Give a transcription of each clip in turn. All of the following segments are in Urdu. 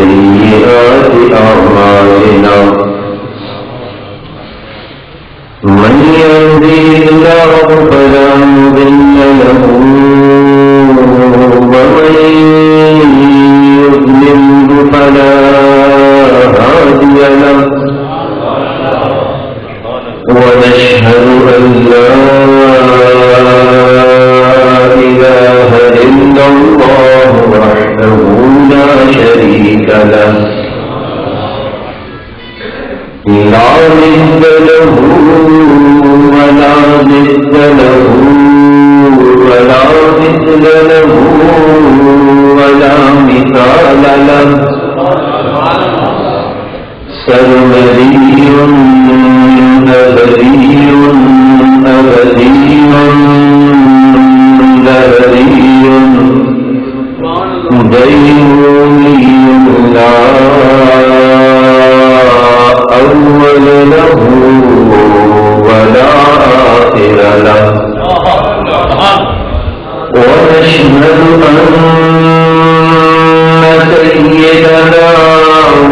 سيئات أعمالنا من يهده الله فلا مضل له ومن يضلل فلا هادي له ونشهد أن لا إله إلا الله وحده لا شريك له لا ند له ولا ضد له ولا مثل له ولا مثال له سرمدي أبدي أبدي دهري دينوني لا أول له ولا آخر له ونشهد أن سيدنا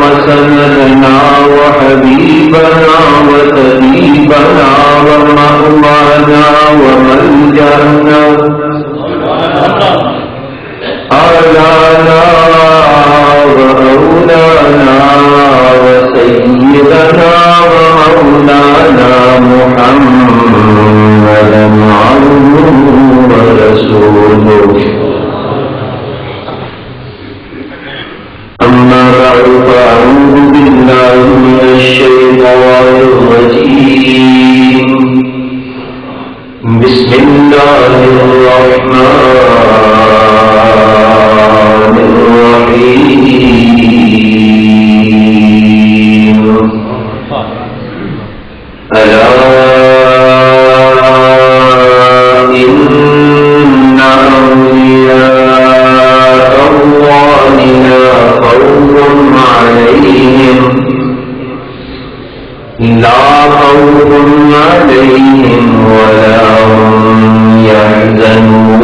وسندنا وحبيبنا وطبيبنا ومولانا وملجأنا أعلانا وأولانا وسيدنا ومولانا محمدا عبده ورسوله أما بعد فأعوذ بالله من الشيطان الرجيم بسم الله الرحمن الرحيم ألا إن أولياء الله لا خوف عليهم ولا هم يحزنون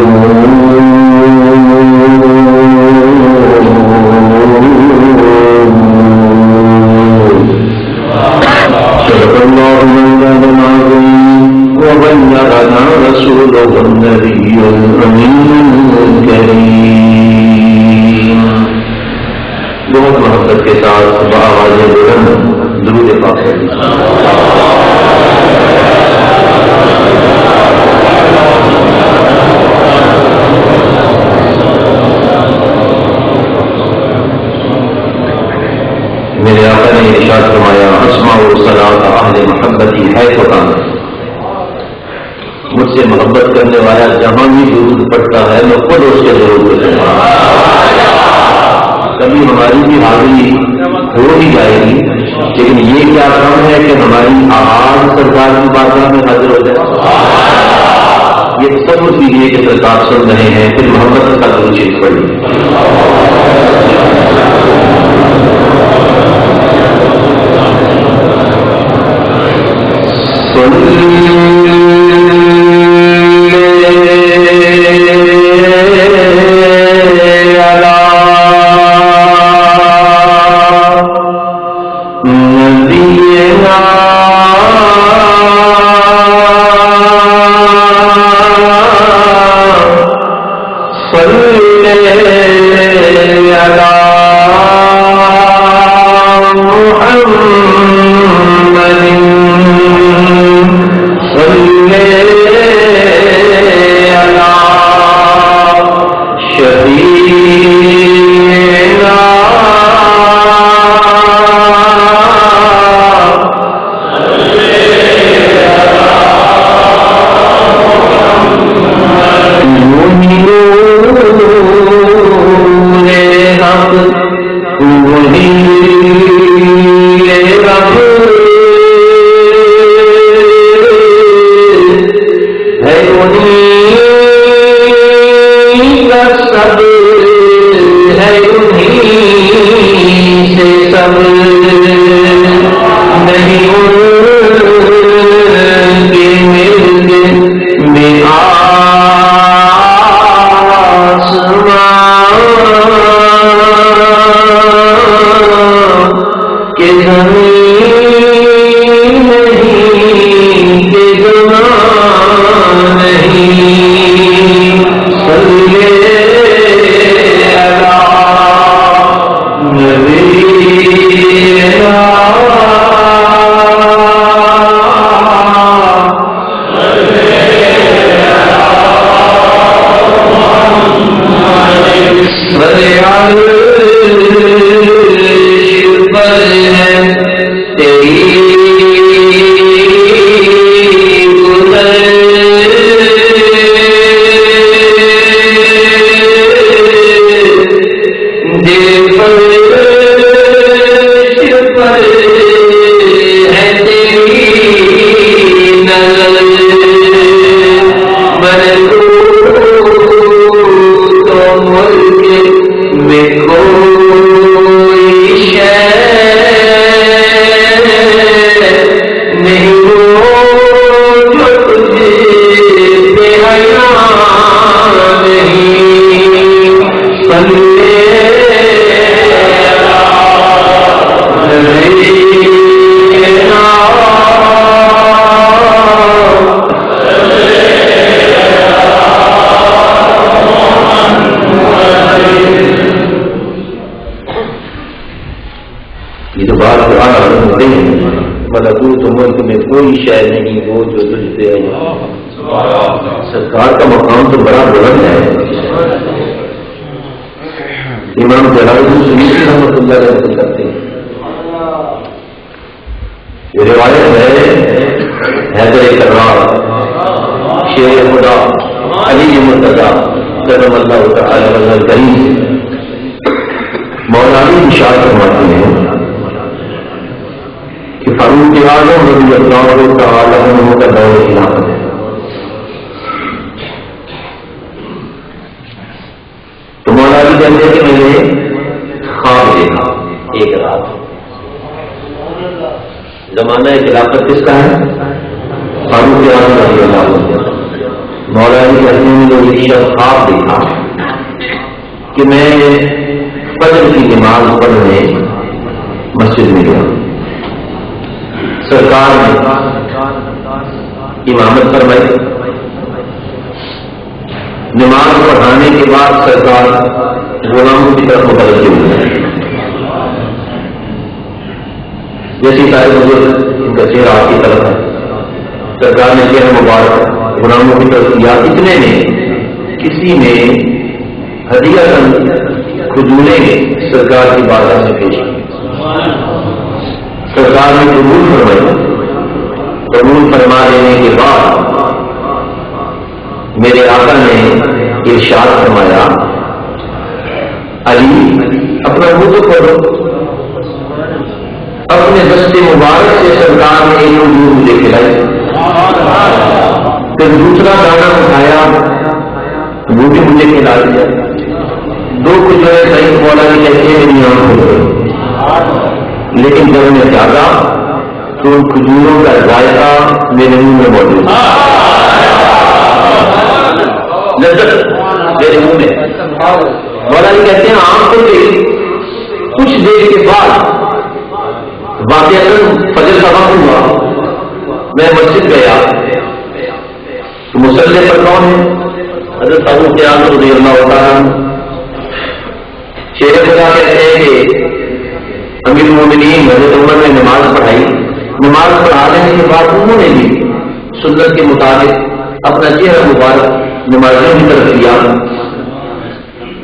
صدق الله مولانا العظيم وبلغنا رسوله النبي الأمين الكريم. بہت محبت کے ساتھ بآواز بلند درود پاک ہے. میرے آقا نے ارشاد فرمایا اسمع صلاۃ اہل محبتی ہے قرآن. مجھ سے محبت کرنے والا جہاں بھی درود پڑھتا ہے میں خود اس کے ضرور کروں گا. کبھی ہماری بھی حاضری ہو ہی جائے گی لیکن یہ کیا کام ہے کہ ہماری آواز سرکار کی بارگاہ میں حاضر ہو جائے. یہ سب اس لیے کہ سرکار سن رہے ہیں پھر محبت کا درود شریف پڑھیے. دل پر ہے تیری نظر من تو ملک میں کوئی شے نہیں ہو جو تجھے بے حیا نہیں سننے یہ تو بات ہوتے ہیں ملکوت ملک میں کوئی شے نہیں وہ جو تجھ پہ ہے. سرکار کا مقام تو بڑا بلند ہے. امام جلال الدین سیوطی رحمۃ اللہ علیہ ذکر کرتے ہیں. یہ روایت ہے حیدر کرار شیر خدا علی مرتضیٰ قدم اللہ تعالی وجہ الکریم مولانا ارشاد فرماتے ہیں کہ فاروق اعظم رضی اللہ تعالی عنہ کا دور خلافت ہے. تو مولانا کہتے ہیں کہ میں نے خواب دیکھا ایک رات. زمانہ خلافت کس کا ہے؟ فاروق اعظم رضی اللہ عنہ. مولانا کہتے ہیں میں نے ایک شخص خواب دیکھا کہ میں فجر کی نماز پڑھنے مسجد میں گیا. سرکار نے امامت فرمائی. نماز پڑھانے کے بعد سرکار غلاموں کی طرف متوجہ ہوئے. جیسی صاحب بزرگ ان کا چہرہ آپ کی طرف ہے. سرکار نے چہرہ مبارک غلاموں کی طرف کیا. اتنے میں کسی نے ہدیہ کھجوریں سرکار کی بارگاہ میں پیش کی. سرکار نے قبول فرمائی. قبول فرما دینے کے بعد میرے آقا نے ارشاد فرمایا علی اپنا منہ تو کرو. اپنے دستے مبارک سے سرکار نے ایک کھجور مجھے کھلائی. پھر دوسرا دانا اٹھایا وہ بھی مجھے کھلا دیا. دو کھجوریں صحیح مولانا کہتے ہیں میری آنکھ ہو گئی. لیکن جب میں جاگا تو ان کھجوروں کا ذائقہ میرے منہ میں موجود ہے. میرے منہ میں مولانا کہتے ہیں آنکھوں سے کچھ دیر کے بعد واقعہ فجر کا وقت ہوا. میں مسجد گیا تو مسلح پر کون ہے؟ حضرت فاروق اعظم رضی اللہ تعالیٰ. شیر خدا کہتے ہیں کہ امیر المومنین حضرت عمر نے نماز پڑھائی. نماز پڑھانے کے بعد انہوں نے بھی سنت کے مطابق اپنا چہرہ مبارک نمازیوں کی طرف کیا.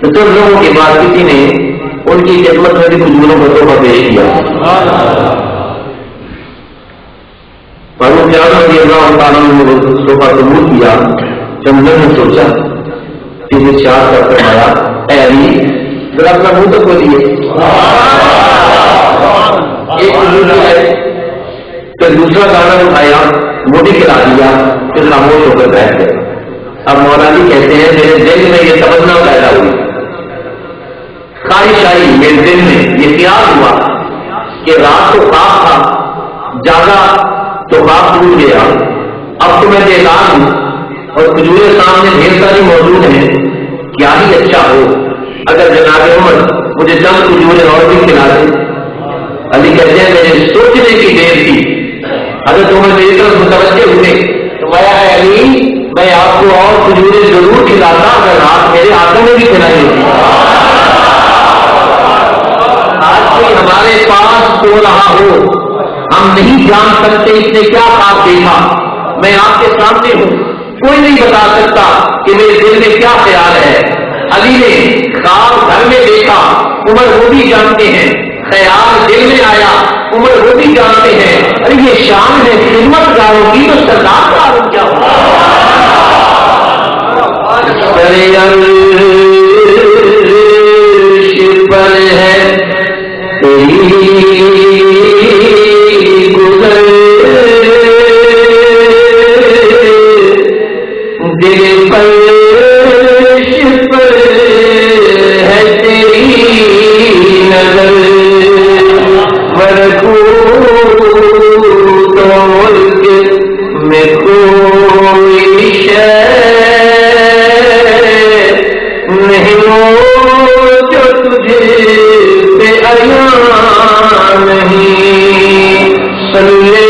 تو لوگوں کے بعد کسی نے ان کی خدمت میں بھی کھجوروں کا تحفہ پیش کیا. فاروق اعظم رضی اللہ تعالیٰ نے تحفہ قبول کیا. چندر نے سوچا پھر ارشاد کر فرمایا اے علی ذرا اپنا منہ تو کھولیے. ایک پھر دوسرا گانا اٹھایا وہ بھی کھلا دیا. پھر خاموش ہو کر بیٹھ گئے. اب مولانا کہتے ہیں میرے دل میں یہ تمنا پیدا ہوئی, خواہش آئی میرے دل میں, یہ خیال ہوا کہ رات تو خواب تھا, جاگا تو خواب ٹوٹ گیا. اب تو میں بیدار ہوں اور کھجوریں سامنے ڈھیر ساری موجود ہیں. کیا ہی اچھا ہو اگر جناب عمر مجھے چند کھجوریں اور بھی کھلا دیں. علی کہتے ہیں میرے سوچنے کی دیر تھی. حضرت عمر میری طرف متوجہ ہوئے تو میں علی میں آپ کو اور کھجوریں ضرور کھلاتا اگر رات میرے ہاتھوں میں بھی کھلائی ہوتی. آج کوئی ہمارے پاس سو رہا ہو, ہم نہیں جان سکتے اس نے کیا خواب دیکھا. میں آپ کے سامنے ہوں, کوئی نہیں بتا سکتا کہ میرے دل میں کیا خیال ہے. علی نے خواب گھر میں دیکھا, عمر وہ بھی جانتے ہیں. خیال دل میں آیا, عمر وہ بھی جانتے ہیں. ارے یہ شان ہے خدمت گاروں کی, تو سردار کا عالم کیا ہوگا. پر گزر دل پر شپر ہے تیری نظر ورکو تو ملک میں کوئی شے نہیں ہو جو تجھے پہ عیاں نہیں صلی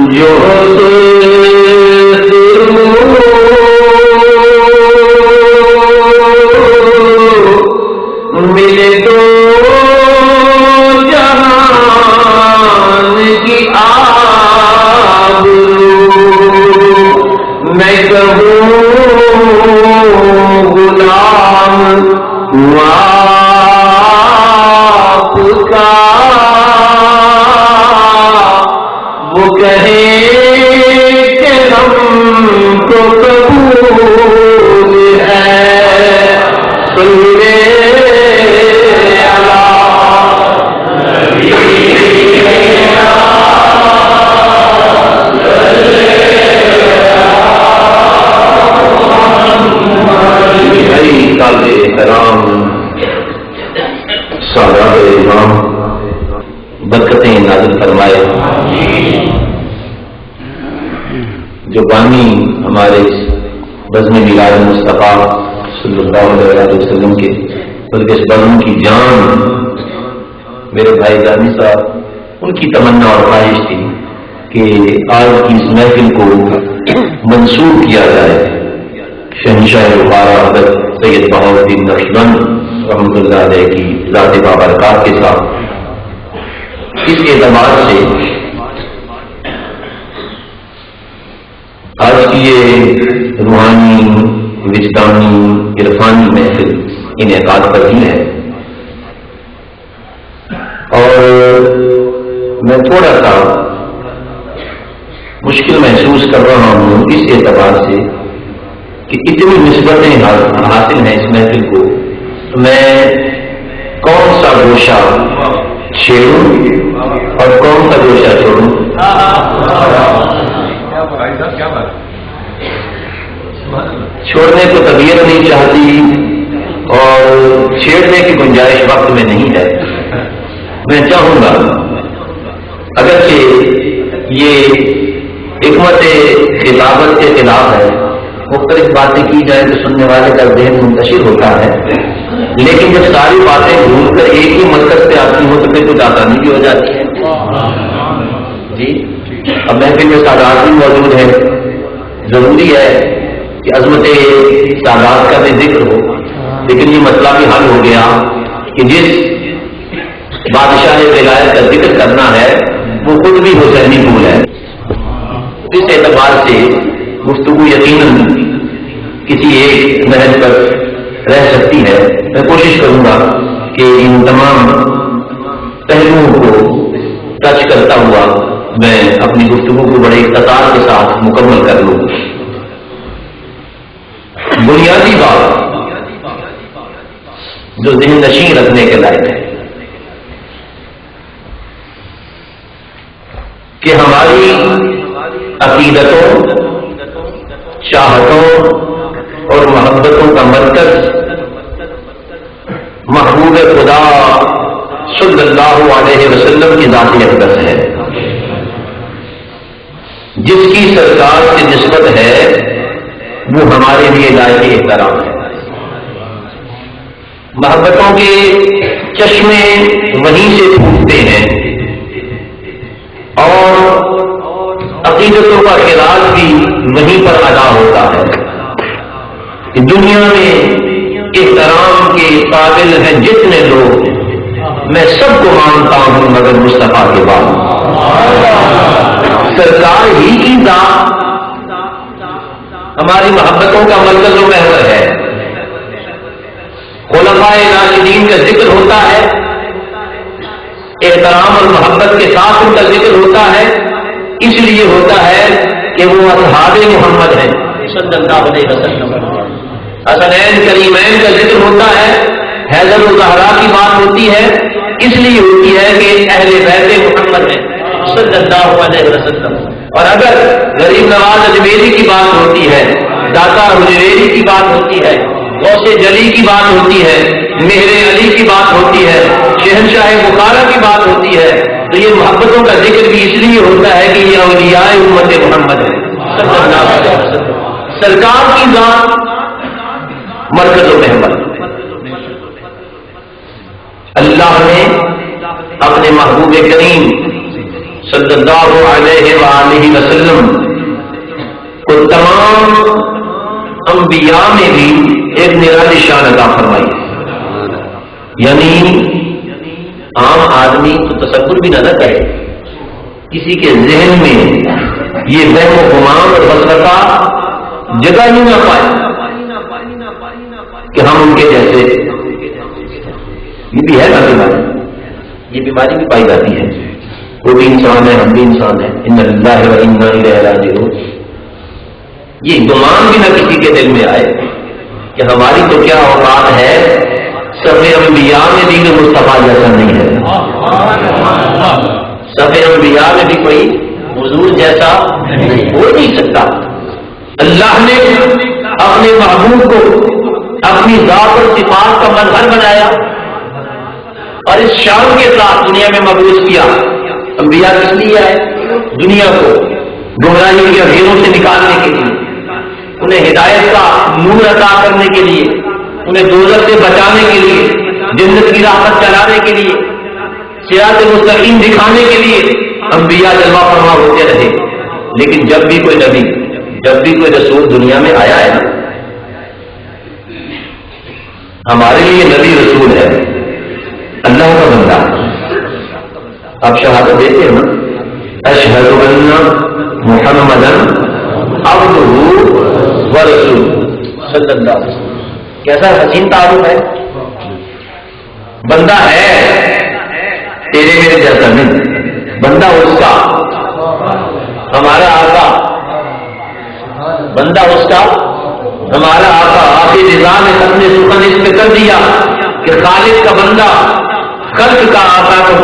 جو ملے تو جہان کی آبرو میں کہوں غلام آپ کا وہ کہے کہ ہم کو قبول ہے صلی احترام سادات امام برکتیں نازل فرمائے. جو بانی ہمارے بزم میلاد مصطفیٰ صلی اللہ علیہ وسلم کے بلکہ اس بزم کی جان میرے بھائی جانی صاحب ان کی تمنا اور خواہش تھی کہ آج کی اس محفل کو منسوخ کیا جائے شہنشاہ بخارا حضرت سید بہاؤالدین نقشبند رحمۃ اللہ علیہ کی ذات بابرکات کے ساتھ. اس اعتبار سے آج کی یہ روحانی وجدانی عرفانی محفل انعقاد پذیر ہے اور میں تھوڑا سا مشکل محسوس کر رہا ہوں اس اعتبار سے کہ اتنی نسبتیں حاصل ہیں اس محفل کو تو میں کون سا گوشہ چھیڑوں اور کون سا گوشہ چھوڑوں. چھوڑنے کو طبیعت نہیں چاہتی اور چھیڑنے کی گنجائش وقت میں نہیں ہے. میں چاہوں گا اگرچہ یہ حکمت خطابت کے خلاف ہے مختلف باتیں کی جائیں تو سننے والے کا ذہن منتشر ہوتا ہے لیکن جب ساری باتیں گھوم کر ایک ہی مرکز پہ آتی ہوں تو پھر کچھ آسانی بھی ہو جاتی ہے. جی اب محفل میں سادات بھی موجود ہے ضروری ہے کہ عظمت سادات کا بھی ذکر ہو لیکن یہ مسئلہ بھی حل ہو گیا کہ جس بادشاہ ولایت کا ذکر کرنا ہے وہ خود بھی حسینی پھول ہے. اس اعتبار سے گفتگو یقیناً کسی ایک محل پر رہ سکتی ہے. میں کوشش کروں گا کہ ان تمام پہلوؤں کو ٹچ کرتا ہوا میں اپنی گفتگو کو بڑے اختصار کے ساتھ مکمل کر لوں. بنیادی بات جو ذہن نشین رکھنے کے لائق ہے کہ ہماری عقیدتوں چاہتوں اور محبتوں کا مرکز محبوب خدا صلی اللہ علیہ وسلم کی ذات اقدس ہے. جس کی سرکار سے نسبت ہے وہ ہمارے لیے لائق احترام ہے. محبتوں کے چشمے وہیں سے پھوٹتے ہیں اور عقیدتوں کا خراج بھی وہیں پر ادا ہوتا ہے. دنیا میں احترام کے قابل ہیں جتنے لوگ میں سب کو مانتا ہوں مگر مصطفیٰ کے بعد سرکار ہی کی ذات ہماری محبتوں کا مرکز و محور ہے. خلفائے راشدین کا ذکر ہوتا ہے، احترام اور محبت کے ساتھ ان کا ذکر ہوتا ہے، اس لیے ہوتا ہے کہ وہ اصحاب محمد ہیں صلی اللہ علیہ وسلم۔ حسنین کریمین کا ذکر ہوتا ہے، حیدر و زہرا کی بات ہوتی ہے، اس لیے ہوتی ہے کہ اہل بیت محمد ہیں صلی اللہ علیہ وسلم۔ اور اگر غریب نواز اجمیری کی بات ہوتی ہے، داتا حجویری کی بات ہوتی ہے، غوث جلی کی بات ہوتی ہے، مہر علی کی بات ہوتی ہے، شہنشاہ بخارا کی بات ہوتی ہے، تو یہ محبتوں کا ذکر بھی اس لیے ہوتا ہے کہ یہ اولیاء امت محمد ہے صلی اللہ علیہ وسلم۔ سرکار کی ذات مرکز و محور، اللہ نے اپنے محبوب کریم صلی اللہ علیہ وآلہ وسلم کو تمام انبیاء میں بھی ایک نرالی شان عطا فرمائی، یعنی عام آدمی تو تصور بھی نہ کرے، کسی کے ذہن میں یہ وہم و گمان اور وسوسہ جگہ ہی نہ پائے کہ ہم ان کے جیسے، یہ بھی ہے نا بیماری، یہ بیماری بھی پائی جاتی ہے، وہ بھی انسان ہے ہم بھی انسان ہیں، ان اللہ و انا الیہ راجعون۔ یہ گمان بھی نہ کسی کے دل میں آئے کہ ہماری تو کیا اوقات ہے، سب انبیاء میں بھی مصطفیٰ جیسا نہیں ہے، سب انبیاء میں بھی کوئی حضور جیسا ہو نہیں سکتا۔ اللہ نے اپنے محبوب کو اپنی ذات اور صفات کا مظہر بنایا اور اس شان کے ساتھ دنیا میں مبعوث کیا۔ انبیاء کس لیے آئے؟ دنیا کو گمراہی کے اندھیروں سے نکالنے کے لیے، انہیں ہدایت کا نور عطا کرنے کے لیے، انہیں دوزخ سے بچانے کے لیے، جنت کی راہ پر چلانے کے لیے، صراط مستقیم دکھانے کے لیے انبیاء جلوہ فرما ہوتے رہے۔ لیکن جب بھی کوئی نبی، جب بھی کوئی رسول دنیا میں آیا ہے نا، ہمارے لیے نبی رسول ہے، اللہ کا بندہ۔ آپ شہادت دیتے ہیں نا، اشہد ان محمدا عبدہ ورسولہ صلی اللہ علیہ وسلم۔ کیسا حسین تعارف ہے، بندہ ہے تیرے میرے جیسا نہیں، بندہ اس کا، ہمارا آقا، بندہ اس کا ہمارا آقا۔ آخر رضا نے اپنے سخن اس پہ کر دیا کہ خالق کا بندہ خلق کا آقا کو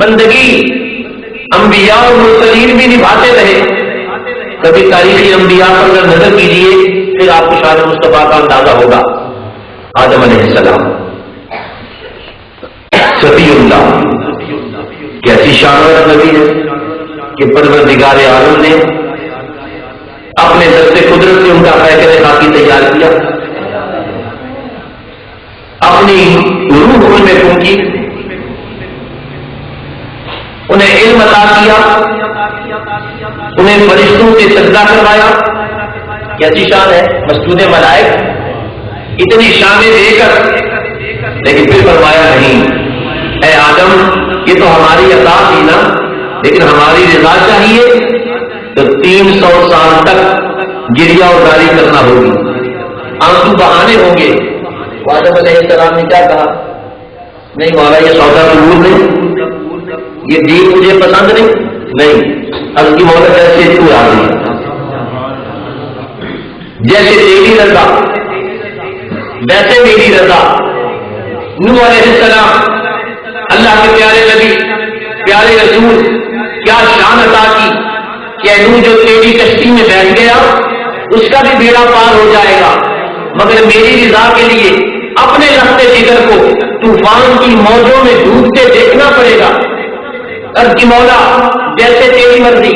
بندگی انبیاء اور مرسلین بھی نبھاتے رہے۔ کبھی تاریخی انبیاء پر اگر نظر کیجیے پھر آپ کو شان مصطفیٰ کا اندازہ ہوگا۔ آدم علیہ السلام صفی اللہ، کیسی شان والا نبی ہے کہ پروردگار عالم نے اپنے دست قدرت سے ان کا پیکر خاکی تیار کیا، اپنی روح ان میں پھونکی، انہیں علم عطا کیا، انہیں فرشتوں سے سجدہ کروایا۔ کیسی شان ہے، مسجود ملائک اتنی شانیں دے کر، لیکن پھر فرمایا نہیں، اے آدم یہ تو ہماری عطا تھی نا، لیکن ہماری رضا چاہیے تو 300 سال تک گریا اور داری کرنا ہوگی، آنسو بہانے ہوں گے۔ آدم علیہ السلام نے کیا کہا؟ نہیں مولا یہ سودا قبول نہیں، یہ دین مجھے پسند نہیں۔ اب کی مولا جیسے تو آ گئی، جیسے تیری رضا ویسے میری رضا۔ نوح علیہ السلام اللہ کے پیارے نبی، پیارے رسول، کیا شان عطا کی کہ نوح جو تیری کشتی میں بیٹھ گیا اس کا بھی بیڑا پار ہو جائے گا، مگر میری رضا کے لیے اپنے لخت جگر کو طوفان کی موجوں میں ڈوبتے دیکھنا پڑے گا۔ عرض کی مولا جیسے تیری مرضی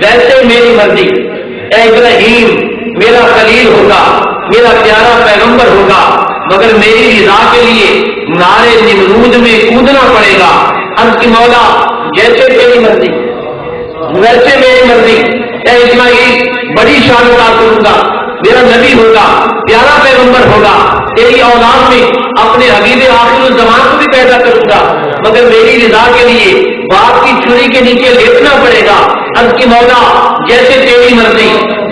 ویسے میری مرضی۔ اے ابراہیم میرا خلیل ہوگا، میرا پیارا پیغمبر ہوگا، مگر میری رضا کے لیے نارے نمرود میں کودنا پڑے گا۔ عرض کی مولا جیسے تیری مرضی ویسے میری مرضی۔ اے اسماعیل بڑی شان عطا کروں گا، میرا نبی ہوگا، پیارا پیغمبر ہوگا، تیری اولاد میں اپنے حبیب آخر الزمان کو بھی پیدا کروں گا، مگر میری رضا کے لیے باپ کی چھری کے نیچے لیٹنا پڑے گا۔ عرض کی مولا جیسے تیری مرضی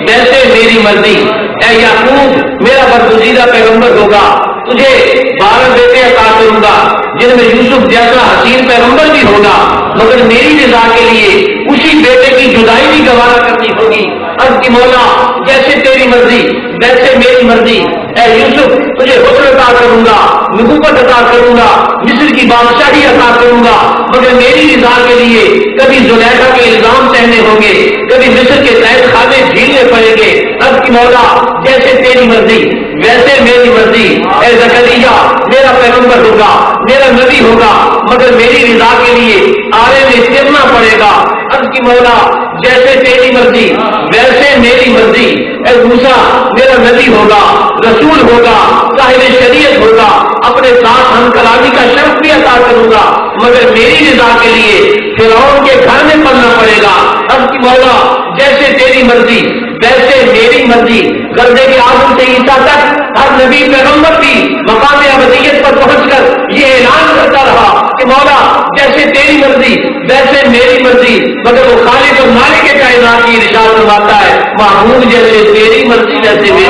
ویسے میری مرضی، اے یعقوب میرا برگزیدہ پیغمبر ہوگا، تجھے 12 بیٹے عطا کروں گا جن میں یوسف جیسا حسین پیغمبر بھی ہوگا، مگر میری رضا کے لیے اسی بیٹے کی جدائی بھی گوارا کرنی ہوگی۔ عرض کی مولا جیسے تیری مرضی ویسے میری مرضی، اے یوسف تجھے حسن عطا کروں گا، نبوت عطا کروں گا، مصر کی بادشاہی عطا کروں گا، مگر میری رضا کے لیے کبھی زلیخا کے الزام سہنے ہوں گے، کبھی مصر کے قید خانے جھیلنے پڑیں گے۔ عرض کی مولا جیسے تیری مرضی ویسے میری مرضی، اے زکریا میرا پیغمبر ہوگا، میرا نبی ہوگا، مگر میری رضا کے لیے آرے میں چرنا پڑے گا۔ عرض کی مولا جیسے تیری مرضی ویسے میری مرضی، اے موسیٰ میرا نبی ہوگا، رسول ہوگا، صاحب شریعت ہوگا، اپنے ساتھ ہم کلامی کا شرف بھی عطا کروں گا، مگر میری رضا کے لیے فرعون کے گھر میں پڑنا پڑے گا۔ عرض کی مولا جیسے تیری مرضی ویسے میری مرضی، غرضے کے آدم سے عیسیٰ تک ہر نبی پیغمبر بھی مقام ابدیت پر پہنچ کر یہ اعلان کرتا رہا کہ مولا جیسے تیری مرضی ویسے میری مرضی، مگر وہ خالق اور مالک کائنات کی ارشاد فرماتا ہے محمود جیسے تیری مرضی ویسے میری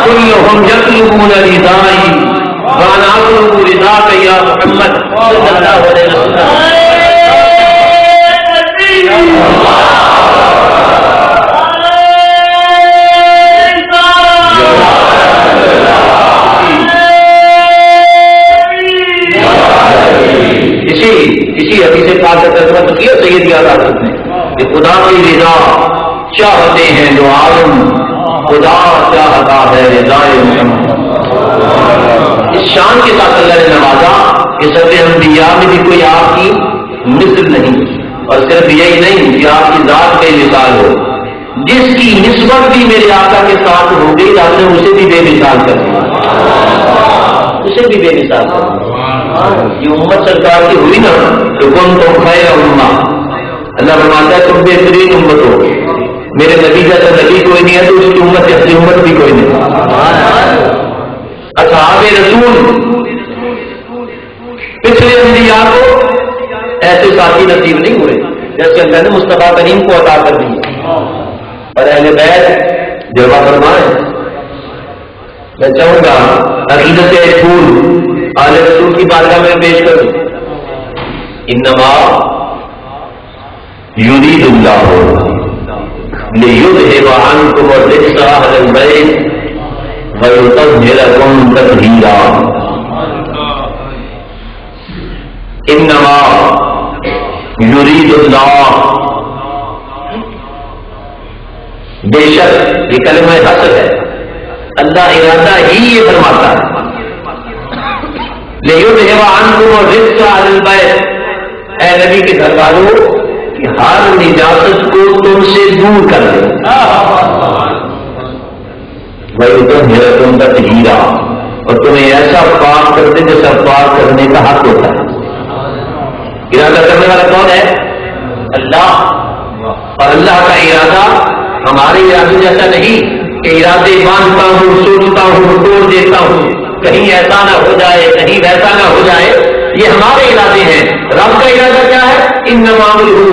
كلهم يطلبون رضاي وانا اطلب رضاك يا محمد صلى الله عليه وسلم۔ اسی حدیث پاک کا ترجمہ کیا سید یاد آتے ہیں کہ خدا کی رضا چاہتے ہیں جو عالم، خدا چاہتا ہے رضائے محمد۔ اس شان کے ساتھ اللہ نے نوازا کہ سب انبیاء میں بھی کوئی آپ کی مثل نہیں، اور صرف یہی نہیں کہ آپ کی ذات بے مثال ہو، جس کی نسبت بھی میرے آقا کے ساتھ ہو گئی آپ نے اسے بھی بے مثال کر دیا، اسے بھی بے مثال کر دیا۔ یہ امت سرکار کی ہوئی نا تو کون تو خیر امہ، اللہ فرماتا ہے تم بہترین امت ہو، میرے نبی جیسا نبی کوئی نہیں ہے تو اس کی امت جیسی امت بھی کوئی نہیں۔ اصحاب رسول پچھلے انبیاء کو ایسے ساتھی نصیب نہیں ہوئے جیسے اللہ نے مصطفیٰ کریم کو عطا کر دی، اور اہل بیت جلوہ فرمائے۔ میں چاہوں گا عقیدت پھول آل رسول کی بارگاہ میں پیش کروں۔ انما یرید اللہ لیذھب عنکم الرجس اہل البیت ویطہرکم تطہیرا۔ انما یرید اللہ، بے شک یہ کلمہ حسر ہے، اللہ ارادہ ہی یہ فرماتا ہے لیذھب عنکم الرجس اہل البیت، اے نبی کے گھر والوں کہ ہر نجاست کو تم سے دور کر دے، ویطہرکم تطہیرا، اور تمہیں ایسا پاک کر دے جیسا پاک کرنے کا حق ہوتا ہے۔ ارادہ کرنے والا کون ہے؟ اللہ، اور اللہ کا ارادہ ہمارے ارادے جیسا نہیں کہ ارادے باندھتا ہوں، سوچتا ہوں، توڑ دیتا ہوں، کہیں ایسا نہ ہو جائے کہیں ویسا نہ ہو جائے، یہ ہمارے ارادے ہیں۔ رب کا ارادہ کیا ہے؟ انما امرہ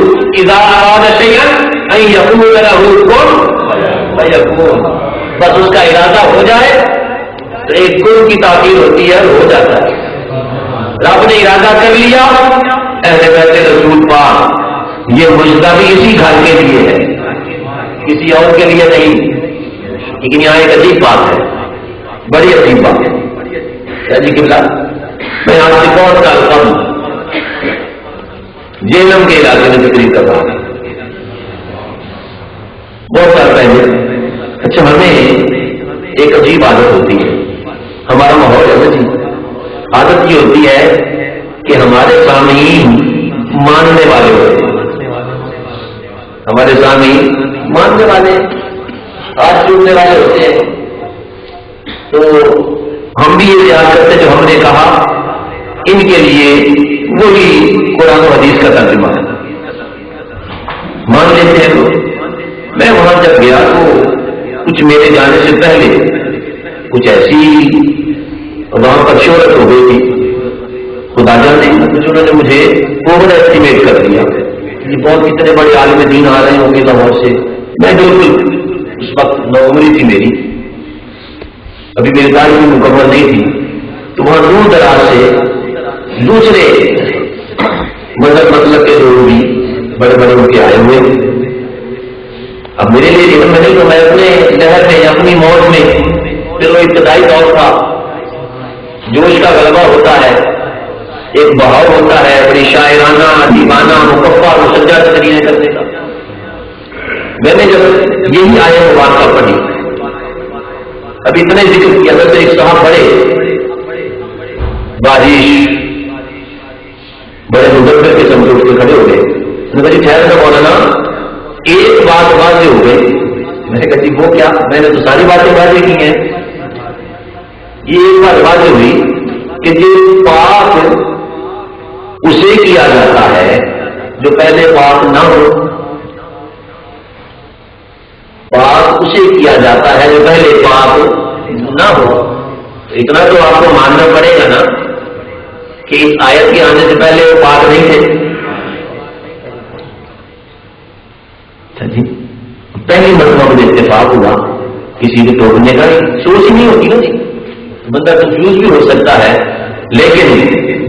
اذا اراد شیئا ان یقول لہ کن فیکون، بس اس کا ارادہ ہو جائے تو ایک کن کی تاثیر ہوتی ہے، ہو جاتا ہے۔ رب نے ارادہ کر لیا، اہل بیت رسول پاک یہ مجدہ بھی اسی گھر کے لیے ہے، کسی اور کے لیے نہیں۔ لیکن یہاں ایک عجیب بات ہے، بڑی عجیب بات ہے جی قبلہ، میں آپ سے بہت سال کم جیلم کے علاقے میں تقریر کر رہا ہوں بہت سال پہلے۔ اچھا ہمیں ایک عجیب عادت ہوتی ہے، ہمارا ماحول ہے جی، عادت یہ ہوتی ہے کہ ہمارے سامعین ماننے والے ہوتے ہیں، ہمارے سامعین ماننے والے ہاتھ چھوڑنے والے ہوتے ہیں، تو ہم بھی یہ یاد کرتے جو ہم نے کہا ان کے لیے وہی قرآن و حدیث کا ترجمہ ہے، مان لیتے ہیں لوگ۔ میں وہاں جب گیا تو کچھ میرے جانے سے پہلے کچھ ایسی وہاں پر شہرت ہو گئی تھی، خدا جانے کچھ انہوں نے مجھے اوور ایسٹیمیٹ کر دیا یہ بہت کتنے بڑے عالم دین آ رہے ہوں گے لاہور سے. میں بالکل اس وقت نوعمری تھی میری, ابھی میری تعلیم بھی مکمل نہیں تھی, تو وہاں دور دراز سے دوسرے مطلب کے لوگ بھی بڑے بڑے ان کے آئے ہوئے. اب میرے لیے جیون میں نہیں تو میں اپنے لہر میں اپنی موج میں, پھر وہ ابتدائی دور تھا, جوش کا غلبہ ہوتا ہے, ایک بہاؤ ہوتا ہے بڑی شاعرانہ دیوانہ مکفہ مسجع تقریریں کرنے کا. میں نے جب یہی آئے مبارکہ پڑھی, اب اتنے ذکر کیا اگر تو ایک صاحب بارش بڑے مدبر کے سمجھ اٹھ کے کھڑے ہو گئے. بڑی ٹھہر کر مولانا ایک بات واضح ہو گئی. میں نے کہا جی وہ کیا؟ میں نے تو ساری باتیں واضح کی ہیں. یہ ایک بات واضح ہوئی کہ جو پاک اسے کیا جاتا ہے جو پہلے پاک نہ ہو, پاک اسے کیا جاتا ہے جو پہلے پاک نہ ہو. اتنا تو آپ کو ماننا پڑے گا نا کہ اس آیت کے آنے سے پہلے وہ پاک نہیں تھے. جی پہلی مرتبہ مجھے اتفاق ہوا, کسی کو توڑنے کا سوچ ہی نہیں ہوتی نا جی, بندہ کنفیوز بھی ہو سکتا ہے, لیکن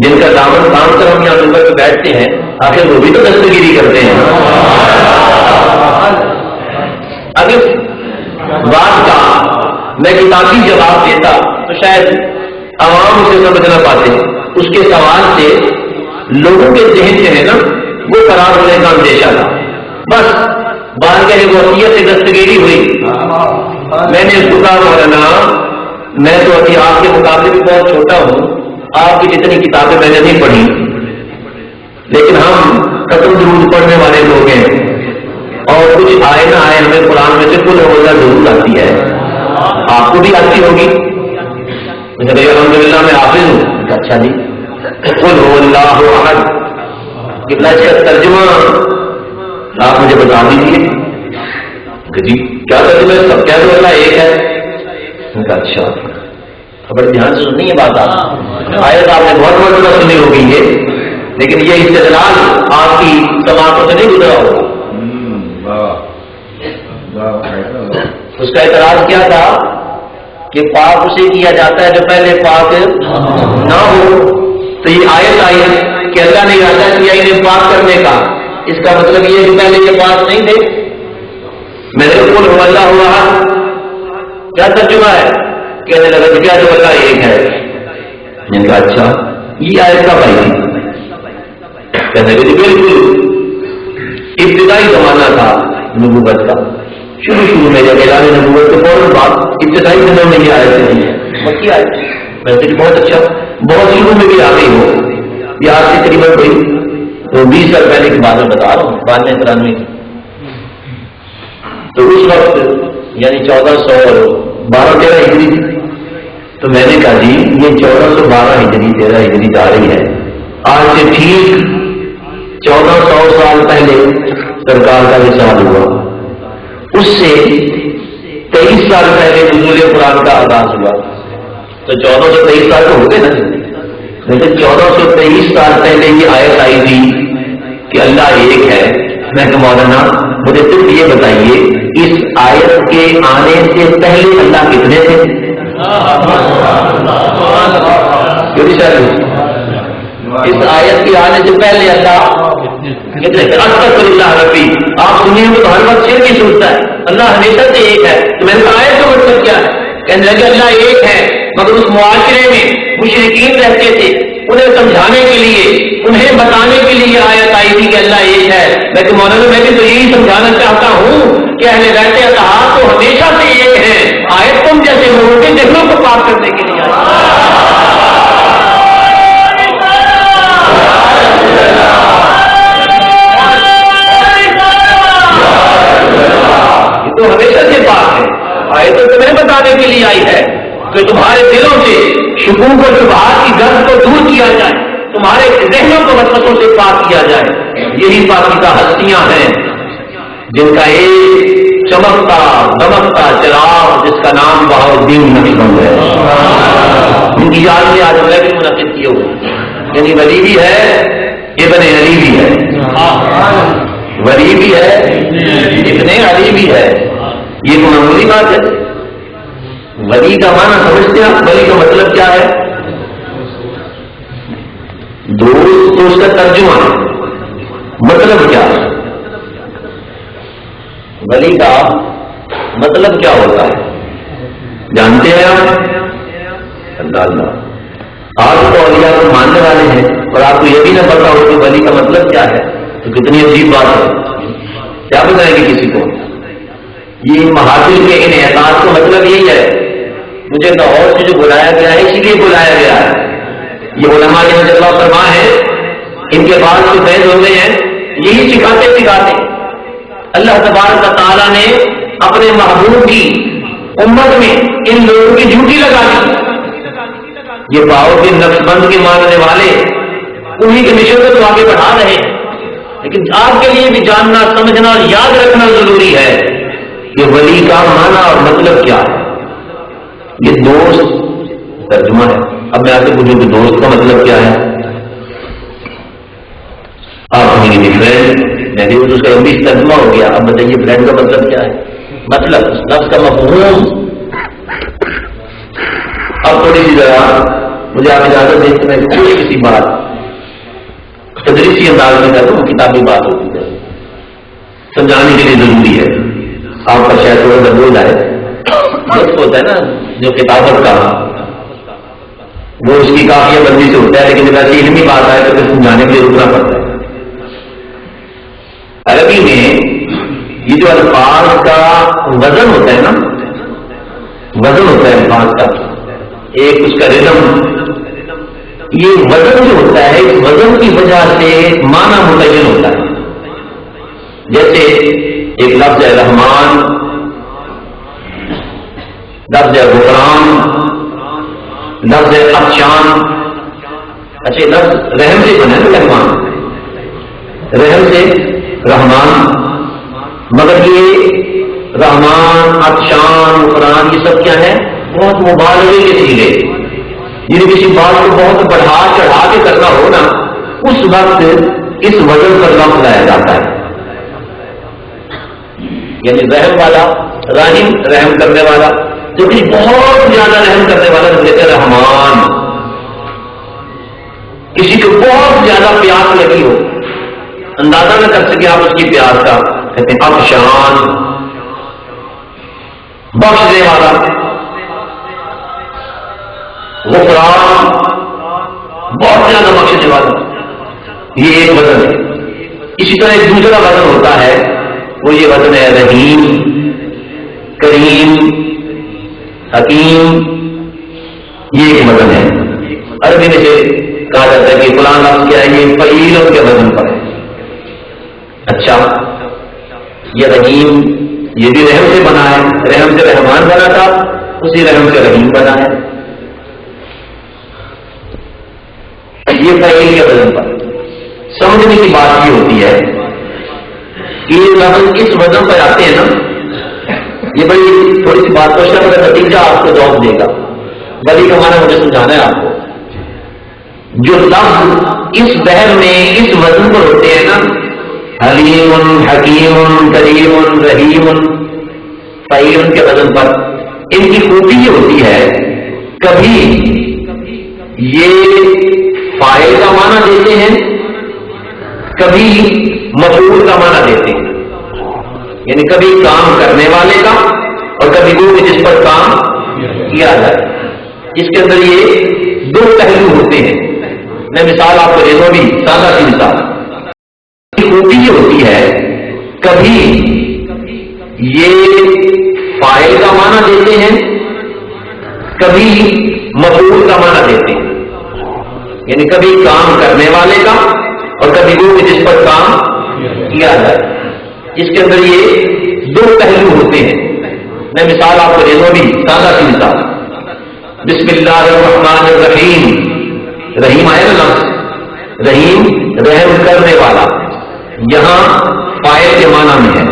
جن کا دامن کام کر ہم یہاں نمبر پہ بیٹھتے ہیں آخر وہ بھی تو دستگیری کرتے ہیں. اگر بات کا میں کتابی جواب دیتا تو شاید عوام اسے سمجھ نہ پاتے. اس کے سوال سے لوگوں کے ذہن سے ہے نا وہ قرار ہونے کا اندیشہ تھا. بس بات کہنے وصیت سے دستگیری ہوئی. میں نے اس کو کہا مولانا میں تو ابھی آپ کے مقابلے بھی بہت چھوٹا ہوں, آپ کی جتنی کتابیں میں نے نہیں پڑھی, لیکن ہم ختم درود پڑھنے والے لوگ ہیں, اور کچھ آئے نہ آئے ہمیں قرآن میں سے کل روزہ ضرور آتی ہے, آپ کو بھی آتی ہوگی. مجھے بھائی الحمدللہ میں حافظ ہوں. اچھا جی قل هو اللہ احد, کتنا اس کا ترجمہ آپ مجھے بتا دیجیے کہ جی کیا ترجمہ ہے؟ سب کہہ دو اللہ ایک ہے. اچھا بڑے دھیان سے سننی ہے بات. آپ آیت آپ نے بہت مرتبہ سنی ہوگی یہ, لیکن یہ استدلال آپ کی سماعتوں سے نہیں گزرا ہوگا. اس کا اعتراض کیا تھا کہ پاک اسے کیا جاتا ہے جو پہلے پاک نہ ہو. تو یہ آیت آئی ہے کہ اللہ نے ارادہ کیا انہیں پاک کرنے کا, اس کا مطلب یہ کہ پہلے یہ پاک نہیں تھے. میں نے قل هو اللہ احد کیا ترجمہ ہے؟ کہنے لگا کہ کیا جو اللہ ایک ہے. میں نے کہا اچھا یہ آیت کب آئی تھی؟ کہنے لگے بالکل ابتدائی زمانہ تھا نبوت کا, شروع میں جب اعلان نبوت کے فوراً بعد ابتدائی دنوں میں یہ آیت نہیں ہے, مکی آیت. ویسے بہت اچھا, بہت چیزوں میں بھی آ گئی ہو. یہ آج سے تقریباً کوئی تو 20 سال پہلے کی بات میں بتا رہا ہوں, 92-93 کی. تو اس وقت یعنی 1412-13 ہجری تھی. تو میں نے کہا جی یہ 1412 ہجری 13 ہجری جا رہی ہے, آج سے ٹھیک 1400 سال پہلے سرکار کا وصال ہوا. اس سے 23 سال پہلے نزول قرآن کا آغاز ہوا. تو 1423 سال تو ہو گئے نا, لیکن 1423 سال پہلے یہ آیت آئی تھی کہ اللہ ایک ہے. میں کہ مولانا مجھے صرف یہ بتائیے اس آیت کے آنے سے پہلے اللہ کتنے تھے؟ اس آیت کے آنے سے پہلے اللہ کتنے تھے؟ استغفر اللہ ربی. آپ سنیے تو ہر وقت شرک ہی سنتا ہے, اللہ ہمیشہ سے ایک ہے. تو میں نے کہا آیت کا مطلب کیا ہے؟ کہنے لگے اللہ ایک ہے, مگر اس معاشرے میں مشرکین رہتے تھے, انہیں سمجھانے کے لیے انہیں بتانے کے لیے آیت آئی تھی کہ اللہ ایک ہے. لیکن مولانا میں بھی تو یہی سمجھانا چاہتا ہوں کہ اہل بیت اطہار تو ہمیشہ سے ایک ہے. آیت تم جیسے لوگوں کے ذہنوں کو پاک کرنے کے لیے تو ہمیشہ سے پاک ہے. آیت تو تمہیں بتانے کے لیے آئی ہے کہ تمہارے دلوں سے شکوک اور شبہات کی گرد کو دور کیا جائے, تمہارے ذہنوں کو وسوسوں سے پاک کیا جائے. یہی پاکیزہ ہستیاں ہیں جن کا ایک چمکتا دمکتا چراغ جس کا نام بہاؤالدین نقشبند ہے. ان کی یاد میں آج میں بھی منعقد کیے ہوئے, یعنی ولی بھی ہے ابن علی بھی ہے. ولی بھی ہے، ابن علی بھی ہے، یہ تو معمولی بات ہے۔ ولی کا معنی سمجھتے ہیں آپ؟ ولی کا مطلب کیا ہے؟ دوست، تو اس کا ترجمہ ہے، مطلب کیا ہے؟ ولی کا مطلب کیا ہوتا ہے جانتے ہیں آپ؟ اللہ، آپ تو اولیاء کو ماننے والے ہیں اور آپ کو یہ بھی نہ پتا ہو کہ ولی کا مطلب کیا ہے، تو کتنی عجیب بات ہے۔ کیا بتائیں گے کسی کو؟ یہ محافل کے ان احساس کا مطلب یہی ہے۔ مجھے لاہور سے جو بلایا گیا ہے اسی لیے بلایا گیا ہے۔ یہ علماء جنہوں اللہ فرما ہے، ان کے بعد جو فیض ہو گئے ہیں، یہی سکھاتے اللہ تبارک و تعالیٰ نے اپنے محبوب کی امت میں ان لوگوں کی ڈیوٹی لگا دی۔ یہ باؤ کے نقش بند کے ماننے والے انہیں کے مشن کو تو آگے بڑھا رہے ہیں، لیکن آپ کے لیے بھی جاننا، سمجھنا اور یاد رکھنا ضروری ہے کہ ولی کا معنی اور مطلب کیا ہے۔ یہ دوست ترجمہ ہے۔ اب میں آپ سے پوچھوں کہ دوست کا مطلب کیا ہے؟ آپ کہیں گے فرینڈ، میں نے اس کا انگلش ترجمہ ہو گیا۔ اب بتائیے فرینڈ کا مطلب کیا ہے؟ مطلب لفظ کا مفہوم۔ اب تھوڑی سی ذرا مجھے آپ اجازت دیں کہ میں کوئی کسی بات تدریسی انداز میں کروں، کتابی بات ہوتی ہے، سمجھانے کے لیے ضروری ہے۔ آپ کا شاید تھوڑا سا بول آئے لطف ہوتا ہے نا جو کتابت کا، وہ اس کی کافی بندی سے ہوتا ہے، لیکن جب ایسی علمی بات آئے تو پھر سمجھانے کے لیے رکنا پڑتا ہے۔ عربی میں یہ جو الفاظ کا وزن ہوتا ہے نا، وزن ہوتا ہے الفاظ کا، ایک اس کا ردم، یہ وزن جو ہوتا ہے اس وزن کی وجہ سے معنی متعین ہوتا ہے۔ جیسے ایک لفظ ہے رحمان، لفظ ہے غفران، لفظ ہے افشان۔ اچھا لفظ رحم سے بنا ہے، رحمان رحم سے رحمان، مگر یہ رحمان، افشان، غفران یہ سب کیا ہے؟ بہت مبالغے کے سیلے، یعنی کسی بات کو بہت بڑھا چڑھا کے کرنا ہو نا، اس وقت اس وزن پر لفظ لایا جاتا ہے۔ یعنی رحم والا، رحیم رحم کرنے والا، جو کہ بہت زیادہ رحم کرنے والا تو کہتے ہیں رحمان۔ کسی کو بہت زیادہ پیاس لگی ہو، اندازہ نہ کر سکے آپ اس کی پیاس کا، کہتے ہیں افشان، بخشنے والا۔ غفران، بہت زیادہ بخشنے والا، یہ ایک وزن ہے۔ اسی طرح ایک دوسرا وزن ہوتا ہے، وہ یہ وزن ہے رحیم، کریم، حکیم، یہ ایک وزن ہے۔ عربی میں سے کہا جاتا ہے کہ فلاں لفظ کیا ہے، یہ فعیل کے وزن پر ہے۔ اچھا یہ رحیم، یہ بھی رحم سے بنا ہے، رحم سے رحمان بنا تھا، اسی رحم سے رحیم بنا ہے، یہ فعیل کے وزن پر۔ سمجھنے کی بات یہ ہوتی ہے کہ یہ لفظ اس وزن پر آتے ہیں نا، یہ بڑی تھوڑی سی بات کوشش کا نتیجہ آپ کو جواب دے گا۔ ولی کا معنی مجھے سمجھانا ہے آپ کو۔ جو لفظ اس بحر میں اس وزن پر ہوتے ہیں نا، حلیم، حکیم، کریم، رحیم، فعیل کے وزن پر، ان کی خوبی یہ ہوتی ہے کبھی یہ فاعل کا معنی دیتے ہیں، کبھی مفعول کا معنی دیتے ہیں، یعنی کبھی کام کرنے والے کا اور کبھی وہ جس پر کام کیا جائے۔ اس کے اندر یہ دو پہلو ہوتے ہیں۔ میں مثال آپ کو دے دوں، بھی سادہ سی مثال۔ خوبی یہ ہوتی ہے کبھی یہ فاعل کا معنی دیتے ہیں، کبھی مفعول کا معنی دیتے ہیں، یعنی کبھی کام کرنے والے کا اور کبھی وہ جس پر کام کیا جائے۔ اس کے اندر یہ دو پہلو ہوتے ہیں۔ میں مثال آپ کو دے دوں، بھی سادہ سی مثال۔ بسم اللہ الرحمن الرحیم، رحیم آیا نا لفظ، رحیم رحم کرنے والا، یہاں فاعل کے معنی میں ہے۔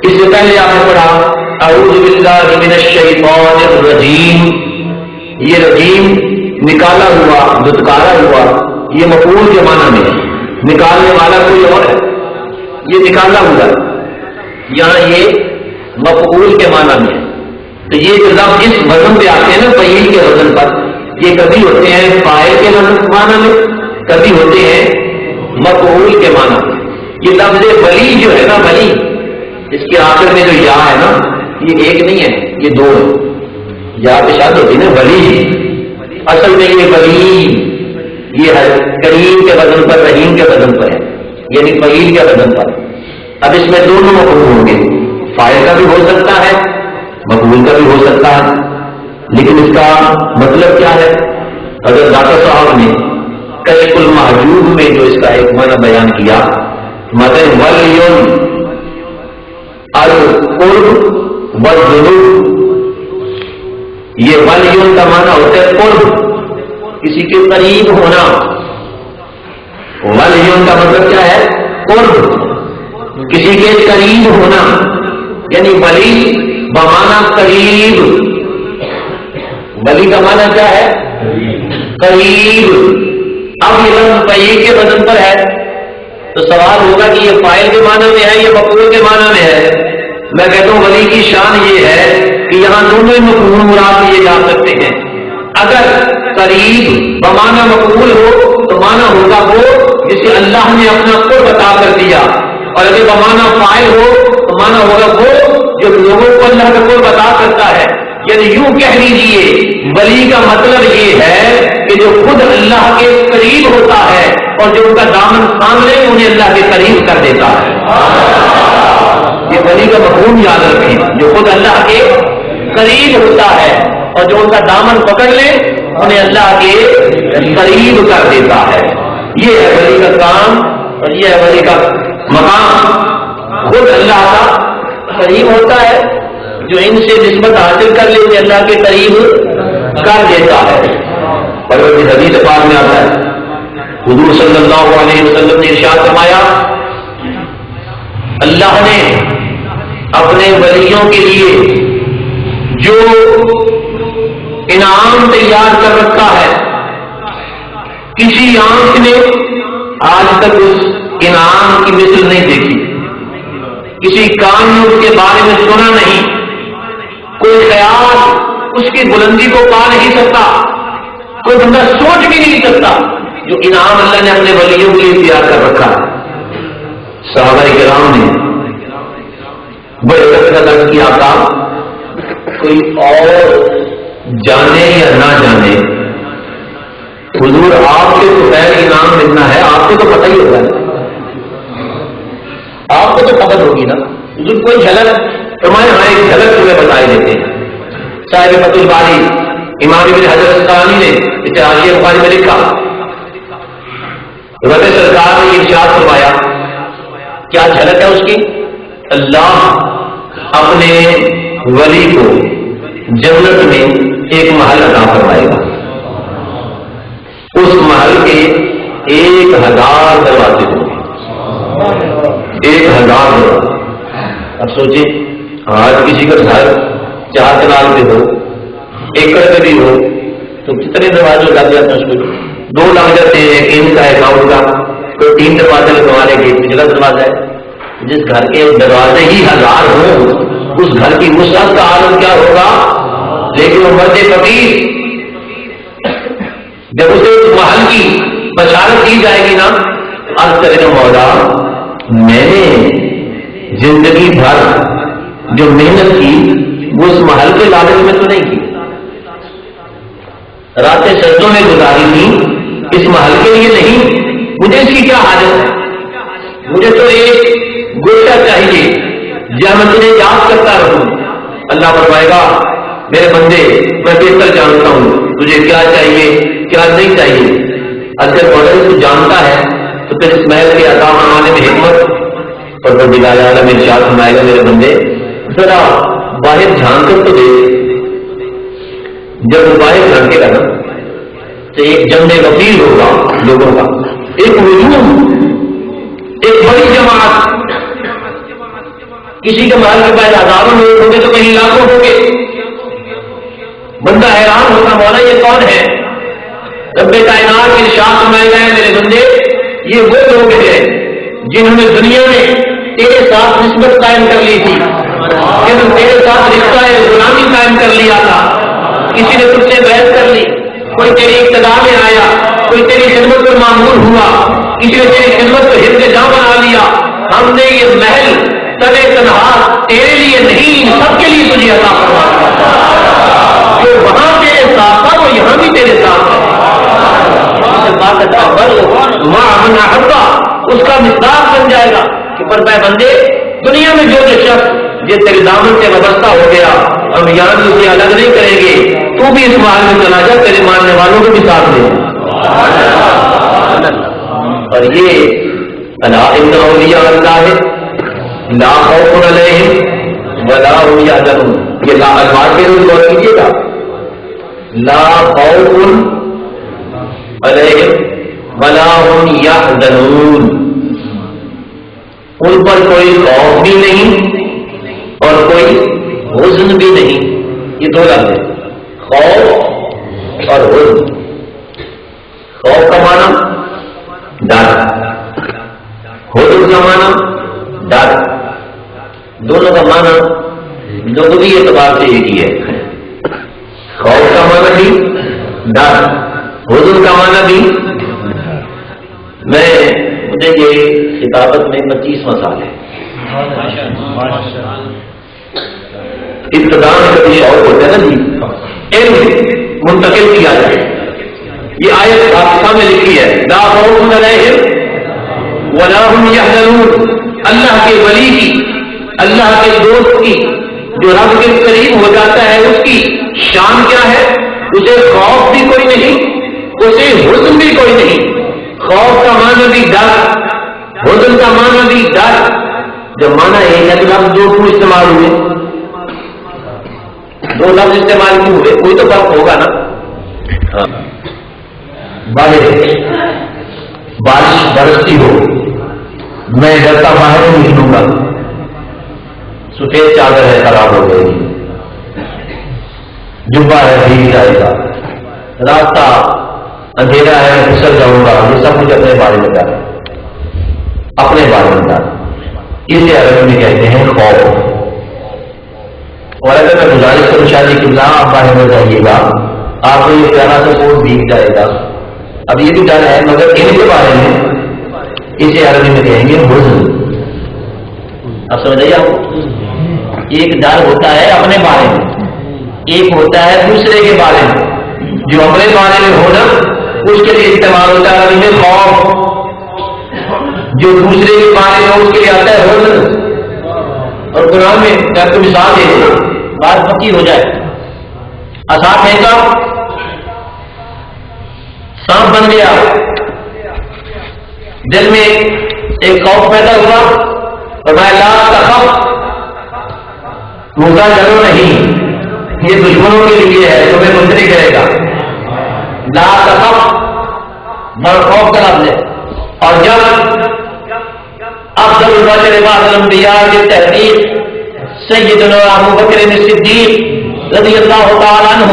اس سے پہلے آپ نے پڑھا اعوذ باللہ من الشیطان الرجیم، یہ رجیم نکالا ہوا، دھتکارا ہوا، یہ مفعول کے معنی میں ہے، نکالنے والا کوئی اور ہے، یہ نکالا ہوا یہاں یہ مفعول کے معنی میں ہے. تو یہ جو لفظ جس وزن پہ آتے ہیں نا فعیل کے وزن پر، یہ کبھی ہوتے ہیں فاعل کے معنی میں، کبھی ہوتے ہیں مفعول کے معنی میں. یہ لفظ ولی جو ہے نا، ولی اس کے آخر میں جو یا ہے نا، یہ ایک نہیں ہے، یہ دو ہے. یا کے ساتھ ہوتی ہے نا ولی، اصل میں یہ ولی یہ کریم کے وزن پر، رحیم کے وزن پر ہے، یعنی فعیل کے وزن پر. اب اس میں دونوں مفعول ہوں گے، فاعل کا بھی ہو سکتا ہے، مفعول کا بھی ہو سکتا ہے. لیکن اس کا مطلب کیا ہے؟ اگر ڈاکٹر صاحب نے کشف المحجوب میں جو اس کا ایک معنی بیان کیا، مطلب ولیون القرب والذنوب، یہ ولیون کا معنی ہوتا ہے قرب، کسی کے قریب ہونا. ولیون کا مطلب کیا ہے؟ قرب، کسی کے قریب ہونا، یعنی ولی بمانا قریب. ولی کا معنی کیا ہے؟ قریب. اب یہ لفظ فعیل کے وزن پر ہے تو سوال ہوگا کہ یہ فاعل کے معنی میں ہے یا مفعول کے معنی میں ہے. میں کہتا ہوں ولی کی شان یہ ہے کہ یہاں دونوں ہی مفعول مراد لیے جا سکتے ہیں. اگر قریب بمانا مفعول ہو تو معنی ہوگا وہ جسے اللہ نے اپنا قرب عطا کر دیا، اور اگر بمانا فاعل ہو تو معنی ہوگا وہ جو لوگوں کو اللہ کا قرب عطا کرتا ہے. یعنی یوں کہہ لیجیے ولی کا مطلب یہ ہے کہ جو خود اللہ کے قریب ہوتا ہے اور جو ان کا دامن تھام لے انہیں اللہ کے قریب کر دیتا ہے. یہ ولی کا مفہوم یاد رکھیں، جو خود اللہ کے قریب ہوتا ہے اور جو ان کا دامن پکڑ لے انہیں اللہ کے قریب کر دیتا ہے. یہ ہے ولی کا کام اور یہ ہے ولی کا مقام. خود اللہ کا قریب ہوتا ہے، جو ان سے نسبت حاصل کر لے انہیں اللہ کے قریب کر دیتا ہے. اور وہ حدیث پاک میں آتا ہے، حضور صلی اللہ علیہ وسلم نے ارشاد فرمایا، اللہ نے اپنے ولیوں کے لیے جو انعام تیار کر رکھا ہے، کسی آنکھ نے آج تک اس انعام کی مثل نہیں دیکھی، کسی کان نے اس کے بارے میں سنا نہیں، کوئی خیال اس کی بلندی کو پا نہیں سکتا، کوئی بندہ سوچ بھی نہیں سکتا جو انعام اللہ نے اپنے ولیوں کے لیے تیار کر رکھا ہے. صحابہ کرام نے بڑے قدر کیا تھا، کوئی اور جانے یا نہ جانے، حضور آپ کے تو خیر انعام ملنا ہے، آپ کو تو پتہ ہی ہوگا، آپ کو تو خبر ہوگی نا. حضور کوئی جھلک فرمائے، ہاں ایک جھلک تمہیں بتائی دیتے ہیں. صاحب فتح الباری امام ابن حجر اسقلانی نے اتحادیہ بخاری میں لکھا، رب سرکار نے ارشاد فرمایا، کیا جھلک ہے اس کی؟ اللہ اپنے ولی کو جنت میں ایک محل عطا فرمائے گا، اس محل کے 1000 دروازے ہوں گے، 1000 دروازے. اب سوچیں آج کسی کا گھر 4 کنال پہ ہو، ایکڑ پہ بھی ہو تو کتنے دروازے لگ جاتے ہیں؟ اس کو 2 لگ جاتے ہیں. ان کا اکاؤنٹ کا کوئی 3 دروازے لگوانے کے، پچھلا دروازہ ہے. جس گھر کے دروازے ہی 1000 ہوں اس گھر کی وسعت کا عالم کیا ہوگا. لیکن وہ مرد فقیر جب اسے اس محل کی بشارت دی جائے گی نا، عرض کرے گا مولا میں نے زندگی بھر جو محنت کی وہ اس محل کے لالچ میں تو نہیں کی، راتیں سجدوں میں گزاری تھی اس محل کے لیے نہیں، مجھے اس کی کیا حاجت ہے، مجھے تو ایک گوشہ چاہیے جہاں میں تجھے یاد کرتا رہوں. اللہ فرمائے گا میرے بندے میں بہتر جانتا ہوں تجھے کیا چاہیے کیا نہیں چاہیے. اگر مگر تو جانتا ہے تو پھر اس محل کے عطا فرمانے میں حکمت اور پروردگار عالم ارشاد فرمائے گا، میرے بندے ذرا باہر جھانک کر تو دیکھ. جب وہ باہر جھانکے گا نا تو ایک جمع وفیر ہوگا لوگوں کا، ایک ہجوم، ایک بڑی جماعت. کسی کے محل کے پاس 1000 لوگ ہوں گے تو کہیں لاکھوں ہوں گے. بندہ حیران ہوتا مولا یہ کون ہے؟ رب کائنات ارشاد فرمائے گا میرے بندے یہ وہ لوگ ہیں جنہوں نے دنیا میں تیرے ساتھ نسبت قائم کر لی تھی، تیرے ساتھ رشتہ غلامی قائم کر لیا تھا، کسی نے تجھ سے بحث کر لی، کوئی تیری ابتدا میں آیا، کوئی تیری خدمت پر معمور ہوا، کسی نے تیری خدمت کو حفظ جاں بنا لیا، ہم نے یہ محل تنے تنہا تیرے لیے نہیں سب کے لیے تجھے عطا فرمایا، جو وہاں تیرے ساتھ تھا وہ یہاں بھی تیرے ساتھ ہے، اس کا مصداق بن جائے گا کہ پر میں بندے دنیا میں جو شخص یہ تیرے دامن سے وابستہ ہو گیا ہم یہاں بھی اسے الگ نہیں کریں گے، تو بھی اس محل میں چلا جا، تیرے ماننے والوں کو بھی ساتھ دے۔ اور یہ الا ان اولیاء اللہ لا خوف علیہم ولا هم یحزنون، یہ لا الفاظ کے روز غور کیجیے گا، لا خوف علیہم ولا هم یحزنون، ان پر کوئی خوف بھی نہیں اور کوئی حزن بھی نہیں، یہ دو لفظ ہیں، خوف اور حزن۔ خوف کا معنی ڈر، حزن کا معنی ڈر، دونوں کا معنی لغوی اعتبار سے ایک ہی ہے، خوف کا معنی بھی ڈر، حزن کا معنی بھی۔ مجھے یہ خطابت میں 25واں سال ہے، ابتدا میں کبھی شوق ہوتا ہے نا جی علم منتقل کیا جائے، یہ آیت حادثہ میں لکھی ہے لا خوف علیہم ولا هم یحزنون، اللہ کے ولی کی، اللہ کے دوست کی، جو رب کے قریب ہو جاتا ہے اس کی شان کیا ہے، اسے خوف بھی کوئی نہیں، اسے حزن بھی کوئی نہیں، خوف کا معنی بھی ڈر، حزن کا معنی بھی ڈر، جب معنی ایک ہے تو لفظ دو کیوں استعمال ہوئے، دو لفظ استعمال کیوں ہوئے، کوئی تو فرق ہوگا نا۔ بارش برستی ہو میں ڈرتا باہر نہیں نکلوں گا، سفید چادر ہے خراب ہو گئی، جبا ہے بھیگ جائے گا، راستہ اندھیرا ہے میں پھسل جاؤں گا، یہ سب کچھ اپنے بارے میں ڈر، اپنے بارے میں ڈر، اسے عربی میں کہتے ہیں خوف۔ اور اگر میں گزارش کروں شادی کی آپ باہر میں جائیے گا، آپ کو یہ پیارا سا کوٹ بھیگ جائے گا، اب یہ بھی ڈر ہے مگر ان کے بارے میں اسے عربی میں کہیں گے حزن۔ اب سمجھ آئیے آپ، ایک ڈر ہوتا ہے اپنے بارے میں، ایک ہوتا ہے دوسرے کے بارے میں، جو اپنے بارے میں ہونا اس کے لیے استعمال ہوتا ہے عربی میں خوف، جو دوسرے کے بارے میں اس کے لیے آتا ہے حزن۔ اور قرآن میں کیا تو مثال دے بات پکی ہو جائے، عصا پھینکا سانپ بن گیا، دل میں ایک خوف پیدا ہوا، فرمایا لا تخف، روزہ ڈرو نہیں، یہ دشمنوں کے لیے ہے، تمہیں منتری کرے گا، لا تخف بڑا خوف کا لفظ ہے۔ اور جب افضل البشر بعد الانبیاء کی تحقیق سیدنا ابو بکر صدیق رضی اللہ تعالیٰ عنہ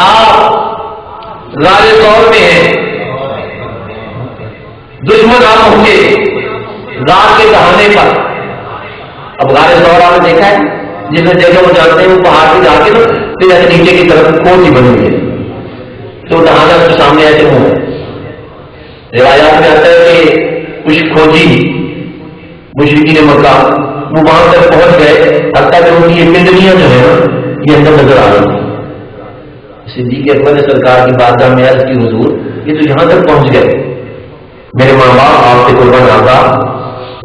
آپ غالب طور میں ہیں، دشمن آپ ہوں گے رات کے بہانے پر۔ اب غالب طور آپ نے دیکھا ہے جس جگہ وہ جانتے ہیں وہ پہاڑ پہ جا کے پھر ایسے نیچے کی طرف کوٹھی بنی ہوئی ہے تو ڈھانا اس کے سامنے ایسے ہوں ہے۔ روایات میں آتا ہے کہ کچھ کھوجی مشرکین مکہ وہ وہاں تک پہنچ گئے، حتیٰ کہ ان کی یہ پنڈلیاں جو ہے نا یہ اندر نظر آ رہی تھی۔ صدیق اکبر نے سرکار کی بارگاہ میں عرض کی حضور یہ تو یہاں تک پہنچ گئے، میرے ماں باپ آپ سے قربان آتا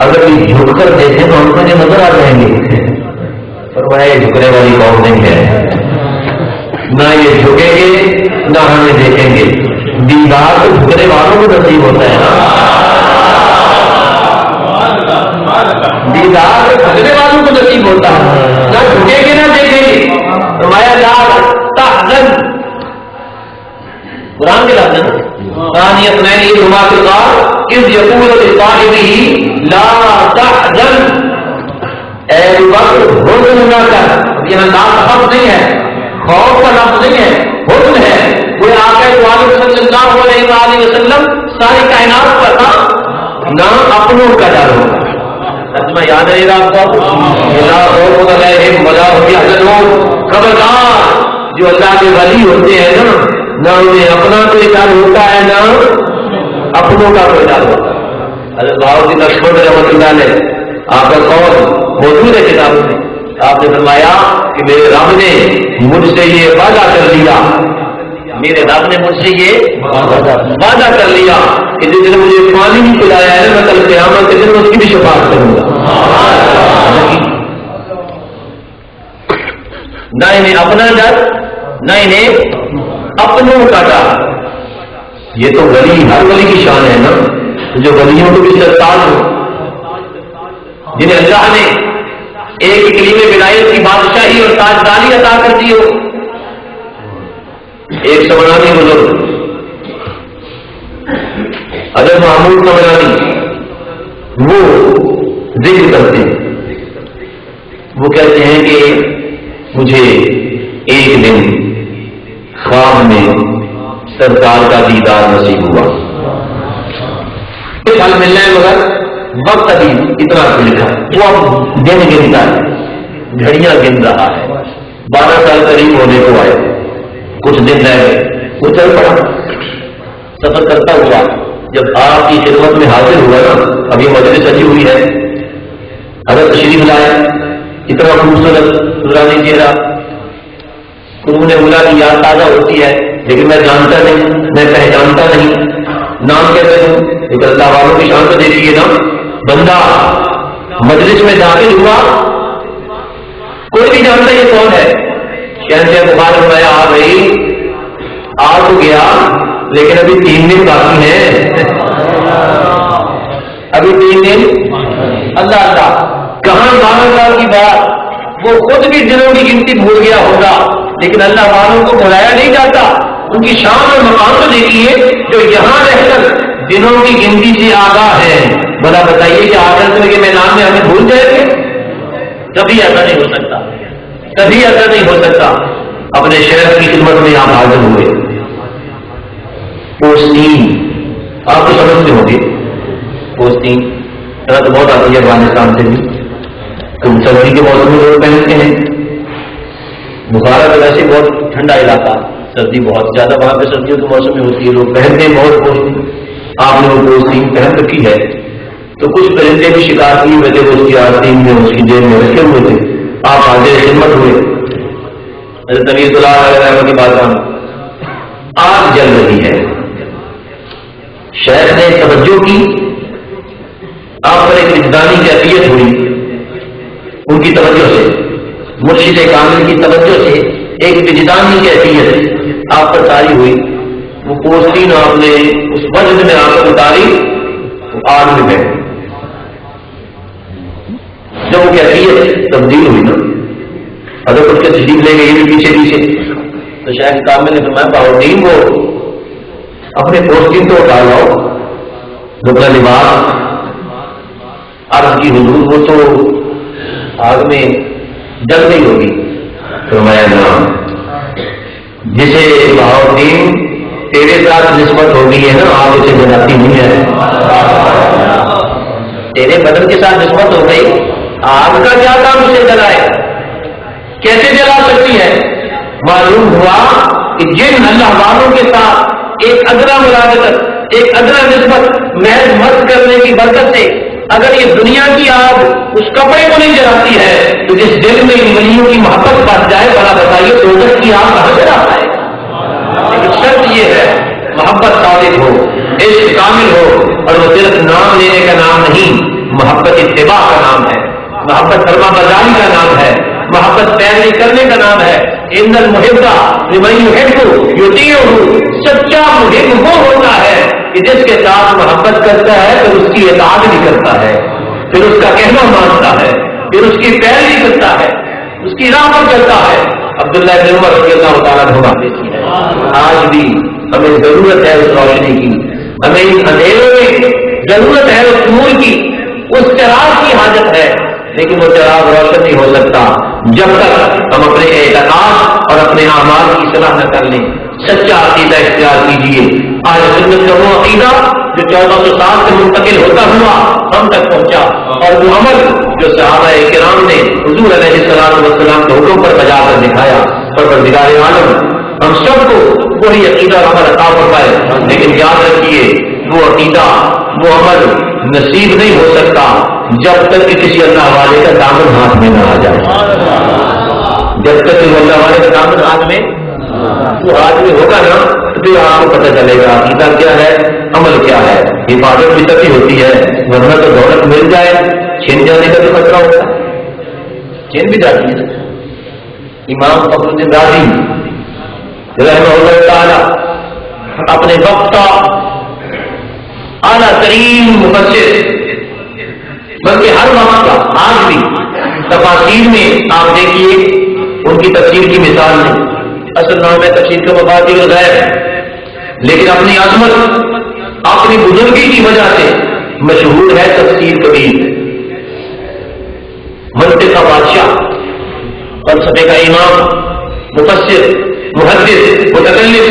اگر یہ جھک کر دیکھیں تو ہم کو یہ نظر آ جائیں گے، فرمایا یہ جھکنے والی قوم نہیں ہے، نہ یہ جھکیں گے نہ ہمیں دیکھیں گے، دیدار تو جھکنے والوں کو نصیب ہوتا ہے نا، دیدار تو جھکنے والوں کو نصیب ہوتا ہے، نہ جھکیں گے نہ دیکھیں گے۔ فرمایا لا تحزن، قرآن کے لفظ ثانی اثنین ہما فی الغار اذ یقول لصاحبہ لا تحزن، اے ابو بکر حزن نہ کر، یہ لا تخف نہیں ہے، خوف کا لفظ نہیں ہے، حزن ہے۔ وہ آقا عالم صلی اللہ علیہ وآلہ وسلم ساری کائنات پر تھا، نہ اپنوں کا ڈر ہوگا، ترجمہ یاد رہے گا آپ کو؟ خبردار جو اللہ کے ولی ہوتے ہیں نا، نہ انہیں اپنا کوئی ڈر ہوتا ہے نہ اپنوں کا کوئی ڈر ہوتا ہے. حضرت بہاؤالدین نقشبند رحمۃ اللہ علیہ آپ کا قول موجود ہے کتاب میں. آپ نے فرمایا کہ میرے رب نے مجھ سے یہ وعدہ کر لیا، میرے رب نے مجھ سے یہ وعدہ کر لیا کہ جس نے مجھے پانی نہیں پلایا ہے میں کل قیامت کے دن اس کی بھی شفاعت کروں گا. نہ انہیں اپنا ڈر نہ انہیں اپنوں کا ڈر. یہ تو ولی ہر ولی کی شان ہے نا، جو ولیوں کو بھی سرتاج ہو، جنہیں اللہ نے ایک کلیم ولایت کی بادشاہی اور تاجداری عطا کر دی ہو. ایک سمرانی بزرگ حضرت محمود سمرانی وہ ذکر کرتے ہیں، وہ کہتے ہیں کہ مجھے ایک دن خواب میں سرکار کا دیدار نصیب ہوا. پھل ملنا ہے مگر وقت ابھی اتنا لکھا ہے، وہ اب دن گنتا ہے، گھڑیاں گن رہا ہے. 12 سال قریب ہونے کو آئے، کچھ دن رہ گئے، وہ چل پڑا سفر کرتا ہوا. جب آپ کی خدمت میں حاضر ہوا نا، ابھی مجلس سجی ہوئی ہے، حضرت تشریف لائے، اتنا خوبصورت نورانی چہرہ، انہوں نے بولا کہ یاد تازہ ہوتی ہے لیکن میں جانتا نہیں، میں پہچانتا نہیں، نام کیسے دوں؟ ایک اللہ والوں کی شان تو دیکھیے نا. بندہ مجلس میں داخل ہوا، کوئی بھی جانتا یہ کون ہے. شہنشاہ بخار فرمایا آ بھائی آ تو گیا لیکن ابھی 3 دن باقی ہیں، ابھی 3 دن. اللہ اللہ کہاں 12 سال کی بات، وہ خود بھی دنوں کی گنتی بھول گیا ہوگا، لیکن اللہ والوں کو بلایا نہیں جاتا. ان کی شان اور مقام تو دیکھیے جو یہاں رہ کر دنوں کی گنتی سے آگاہ ہے. بھلا بتائیے کہ آخرت کے میدان میں ہمیں بھول جائیں گے؟ کبھی ایسا نہیں ہو سکتا، کبھی ایسا نہیں ہو سکتا. اپنے شہر کی خدمت میں آپ حاضر ہوئے. پوستین آپ کو سمجھتے ہوں گے، پوستین تو بہت آتی ہے افغانستان سے بھی، تم سردی کے موسم میں لوگ پہنتے ہیں. بخارا تو ویسے بہت ٹھنڈا علاقہ، سردی بہت زیادہ وہاں پہ سردیوں کے موسم میں ہوتی ہے، لوگ پہنتے ہیں بہت پوستین. آپ نے وہ پوستین پہن رکھی ہے تو کچھ پرندے بھی شکار کیے ہوئے تھے، اس کی آستین میں اس کی جیب میں رکھے ہوئے تھے. آپ حاضر خدمت ہوئے. حضرت نبی صلی اللہ علیہ وسلم کی بات آگ جل رہی ہے. شیخ نے توجہ کی، آپ پر ایک وجدانی کیفیت ہوئی، ان کی توجہ سے، مرشد کامل کی توجہ سے ایک وجدانی کیفیت آپ پر طاری ہوئی. وہ پوستین آپ نے اس وجد میں آپ کو اتاری، آگ میں بیٹھ. جب وہ کیفیت تبدیل ہوئی نا، اگر کچھ کے تشریف لے گئے یہ بھی پیچھے پیچھے، تو شیخ کامل نے فرمایا بہاؤالدین وہ اپنے پوستین تو اٹھا لاؤ، اپنا لباس. عرض کی حضور وہ تو آگ میں جل گئی ہوگی. فرمایا نام جسے بہاؤالدین تیرے ساتھ نسبت ہو گئی ہے نا، آپ اسے جلاتی نہیں ہے. تیرے بدن کے ساتھ نسبت ہو گئی، آگ کا کیا کام اسے جلائے؟ کیسے جلا سکتی ہے؟ معلوم ہوا کہ جن اللہ والوں کے ساتھ ایک ادنا ملاقات، ایک ادنا نسبت محض مست کرنے کی برکت سے اگر یہ دنیا کی آگ اس کپڑے کو نہیں جلاتی ہے تو جس دل میں ان ولیوں کی محبت بڑھ جائے، بڑا بتائیے دوزخ کی آگ کہاں جلاتا ہے؟ لیکن شرط یہ ہے محبت صادق ہو، عشق کامل ہو، اور وہ صرف نام لینے کا نام نہیں، محبت اتباع کا نام ہے، محبت فرما برداری کا نام ہے، محبت پیروی کرنے کا نام ہے. ان المحب لمن یحب یطیعہ، سچا محب وہ ہوتا ہے کہ جس کے ساتھ محبت کرتا ہے پھر اس کی اطاعت بھی کرتا ہے، پھر اس کا کہنا مانتا ہے، پھر اس کی پیروی کرتا ہے، اس کی راہ پر چلتا ہے. عبداللہ بن عمر رضی اللہ تعالیٰ عنہ دیکھی ہے. آج بھی ہمیں ضرورت ہے اس روشنی کی، ہمیں ان اندھیروں میں ضرورت ہے اس نور کی، اس چراغ کی حاجت ہے. لیکن وہ چراغ روشن نہیں ہو سکتا جب تک ہم اپنے اعتقاد اور اپنے اعمال کی اصلاح نہ کر لیں. سچا عقیدہ اختیار کیجیے. آج سنت کا وہ عقیدہ جو 1400 سے منتقل ہوتا ہوا ہم تک پہنچا، اور وہ عمل جو صحابہ کرام نے حضور علیہ السلام کے حکم پر بجا کر دکھایا، پروردگار عالم ہم سب کو وہی عقیدہ اور عمل عطا فرمائے۔ لیکن یاد رکھیے وہ عقیدہ وہ عمل نصیب نہیں ہو سکتا جب تک کہ کسی اللہ والے کا دامن ہاتھ میں نہ آ جائے۔ جب تک کہ وہ اللہ والے کا دامن ہاتھ میں وہ ہاتھ میں ہوگا نا تو پھر آپ کو پتہ چلے گا عقیدہ کیا ہے، عمل کیا ہے۔ حفاظت بھی تبھی ہوتی ہے، ورنہ تو دولت مل جائے چھین جانے کا بھی خطرہ ہوتا ہے، چھین بھی جاتی ہے۔ امام فخر الدین رازی رحمہ اللہ تعالی اپنے وقت کا اعلیٰ ترین مفسر، بلکہ ہر وقت کا، آج بھی تفاسیر میں آپ دیکھیے ان کی تفسیر کی مثال نہیں، اصل نام ہے تفسیر کا مفاسر الغیب، لیکن اپنی عظمت اپنی بزرگی کی وجہ سے مشہور ہے تفسیر کبیر، منطق کا بادشاہ، فلسفے کا امام، مفسر، محدث، متکلم،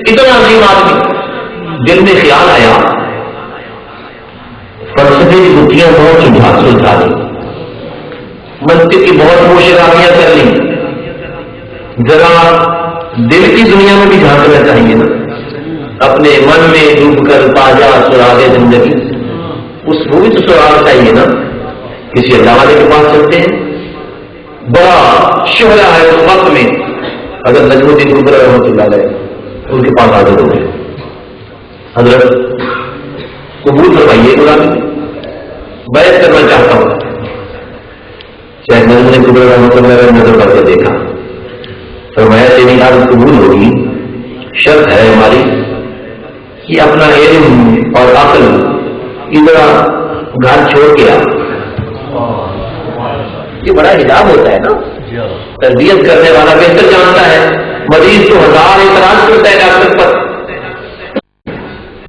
اتنا عظیم آدمی۔ دل میں خیال آیا فلسفے کی گٹیاں بہت سلجھا لی، منطق کی بہت کوششیں کر لی، ذرا دل کی دنیا میں بھی جھانکنا چاہیے نا، اپنے من میں ڈوب کر تازہ سراغ زندگی، اس وہ بھی تو سراغ چاہیے نا۔ کسی اللہ والے کے پاس چلتے ہیں، بڑا شہرا ہے اس وقت میں، اگر نجم الدین کبرا رحمۃ اللہ علیہ ان کے پاس حاضر ہو گئے، حضرت قبول فرمائیے غلامی، بیعت کرنا چاہتا ہوں۔ شیخ نجم الدین کبرا رحمۃ اللہ علیہ نظر کر کے دیکھا، فرمایا تیری عادت قبول ہوگی، شرط ہے ہماری کہ اپنا علم اور عقل ادھر گھر چھوڑ کے آ۔ یہ بڑا حجاب ہوتا ہے نا، تربیت کرنے والا بہتر جانتا ہے، مریض تو 1000 اعتراض کرتا ہے ڈاکٹر پر،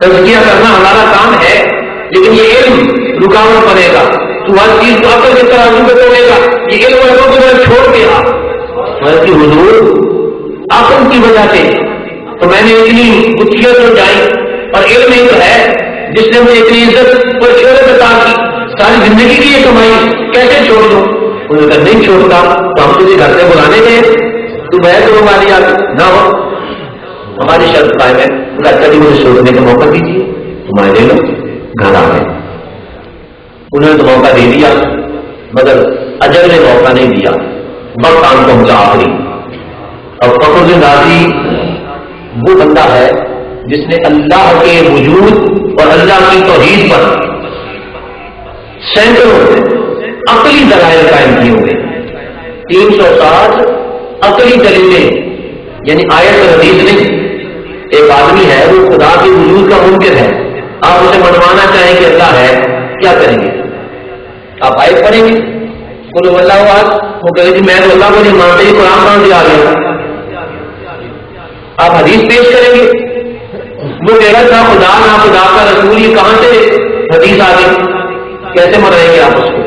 تزکیہ کرنا ہمارا کام ہے، لیکن یہ علم رکاوٹ بنے گا، تو ہر چیز کو عقل کے ترازو پہ تولے گا، یہ علم والوں کو چھوڑ کے آ۔ بلکہ حضور عقل کی وجہ سے تو میں نے اتنی گتھیاں سمجھائی، اور علم ایک ہے جس نے مجھے اتنی عزت اور شہرت عطا کی، ساری زندگی کی یہ کمائی کیسے چھوڑ دوں؟ انہوں نے نہیں چھوڑتا تو ہم تجھے گھر سے بلانے گئے، تو میں تو ہماری نہ ہو، ہماری شرط قائم ہے، اچھا جی مجھے چھوڑنے کا موقع دیجیے، تمہارے لے لو، گھر آ گئے۔ انہوں نے تو موقع دے دیا، مگر اجل نے موقع نہیں دیا، وقت آن پہنچا آخری۔ اور فخر الدین رازی وہ بندہ ہے جس نے اللہ کے وجود اور اللہ کی توحید پر سینکڑوں عقلی دلائل قائم کیے ہوئے، 360 عقلی دلیلیں، یعنی آیت اور حدیث نہیں۔ ایک آدمی ہے وہ خدا کے وجود کا منکر ہے، آپ اسے منوانا چاہیں کہ اللہ ہے، کیا کریں گے؟ آپ آیت پڑھیں گے قل اللہ احد، وہ کہے گی میں تو اللہ کو نہیں مانتے، یہ قرآن کہاں سے آ گیا؟ آپ حدیث پیش کریں گے، وہ کہے گا نہ خدا نہ خدا کا رسول، یہ کہاں سے حدیث آ گئی؟ کیسے منائیں گے آپ اس کو؟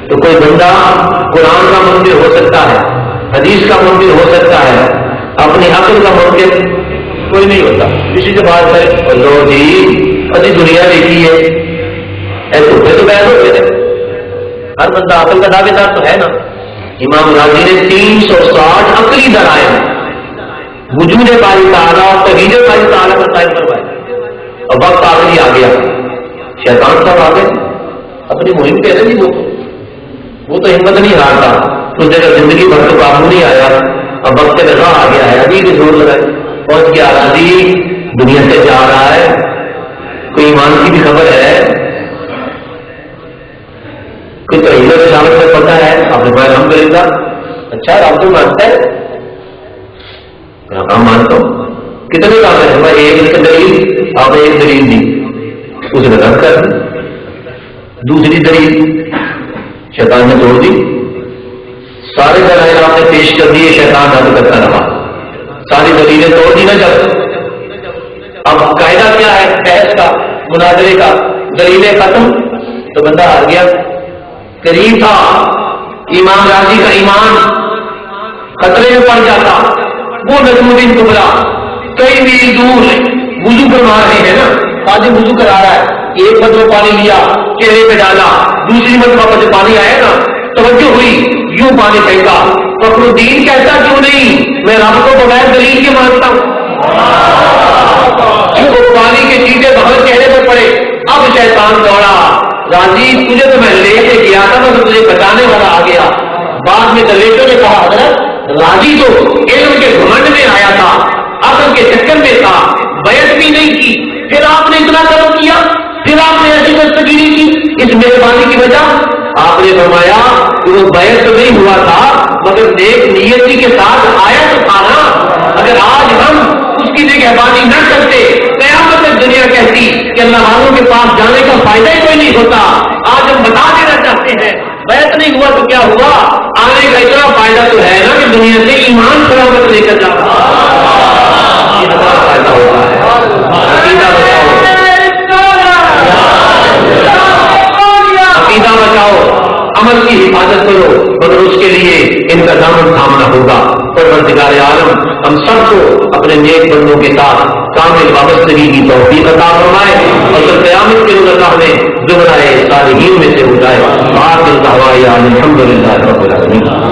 تو کوئی بندہ قرآن کا منکر ہو سکتا ہے، حدیث کا منکر ہو سکتا ہے، اپنی عقل کا منکر کوئی نہیں ہوتا۔ کسی سے بات کرے لو جی ابھی دنیا دیکھی ہے، ایسے ہوتے تو بیٹھ ہوتے تھے، ہر بندہ عقل کا دعوے دار تو ہے نا۔ امام راضی نے 360 عقلی دلائل وجود باری تعالیٰ اور توحید باری تعالیٰ پر قائم کروائے، اور وقت آخری آ گیا، شیطان صاحب آ گئے اپنی مہم پہ رہی، وہ تو ہمت نہیں ہارتا، اس جگہ زندگی بھر تو قابو نہیں آیا، اب وقت رضا آ گیا ہے، ابھی بھی زور لگائے، پہنچ گیا راضی دنیا سے جا رہا ہے، کوئی ایمان کی بھی خبر ہے، کوئی توحید رسالت سے پتہ ہے؟ آپ نے کہا الحمدللہ، اچھا آپ تو مانتا ہے؟ کام مانتا ہوں، کتنے کام ہے؟ میں ایک دلیل، آپ نے ایک دلیل دی، اس نے رد کر دی، دوسری دلیل شیطان نے توڑ دی، سارے دلائل آپ نے پیش کر دیے، شیطان رد کرتا رہا، ساری دلیلیں توڑ دی نا۔ جب اب قاعدہ کیا ہے بحث کا، مناظرے کا، دلیلیں ختم تو بندہ ہار گیا۔ قریب تھا امام راضی کا ایمان خطرے میں پڑ جاتا، وہ نجم الدین کبرا کئی میل دور وضو فرما رہے ہیں نا، خادم وضو کرا رہا ہے، ایک مرتبہ پانی لیا چہرے پہ ڈالا، دوسری مرتبہ جب پانی آیا نا توجہ ہوئی یوں پانی پھینکا، فخر الدین کہتا کیوں نہیں میں رب کو بغیر دلیل کے مانتا ہوں، پانی کے چیٹے بغیر چہرے پہ پڑے، اب شیطان دوڑا، راضی تجھے تو میں لے کے گیا تھا مگر تجھے بچانے والا آ گیا۔ بعد میں دلیلوں نے کہا حضرت راضی تو علم کے گھمنڈ میں آیا تھا، عقل کے چکر میں تھا، بیعت بھی نہیں کی، پھر آپ نے اتنا کرم کیا، پھر آپ نے ایسی دستگیری کی، اس مہربانی کی وجہ آپ نے فرمایا کہ وہ بیعت تو نہیں ہوا تھا مگر نیک نیتی کے ساتھ آیا تو تھا نا، اگر آج ہم اس کی نگہبانی نہ کرتے قیامت میں دنیا کہتی کہ اللہ والوں کے پاس جانے کا فائدہ ہی کوئی نہیں ہوتا، آج ہم بتا دینا چاہتے ہیں بیعت نہیں ہوا تو کیا ہوا، آنے کا اتنا فائدہ تو ہے نا کہ دنیا سے ایمان سلامت لے کر جاتا، یہ ہمارا فائدہ ہوتا ہے۔ عقیدہ بچاؤ، عقیدہ بچاؤ، عمل کی حفاظت کرو مگر اس کے لیے ان کا دامن تھامنا ہوگا۔ پروردگار عالم ہم سب کو اپنے نیک بندوں کے ساتھ کامل وابستگی کی توفیق عطا فرمائے اور پھر قیامت کے روز اللہ میں زمرہ صالحین میں سے ہو جائے۔ آخر دعوانا الحمدللہ رب العالمین۔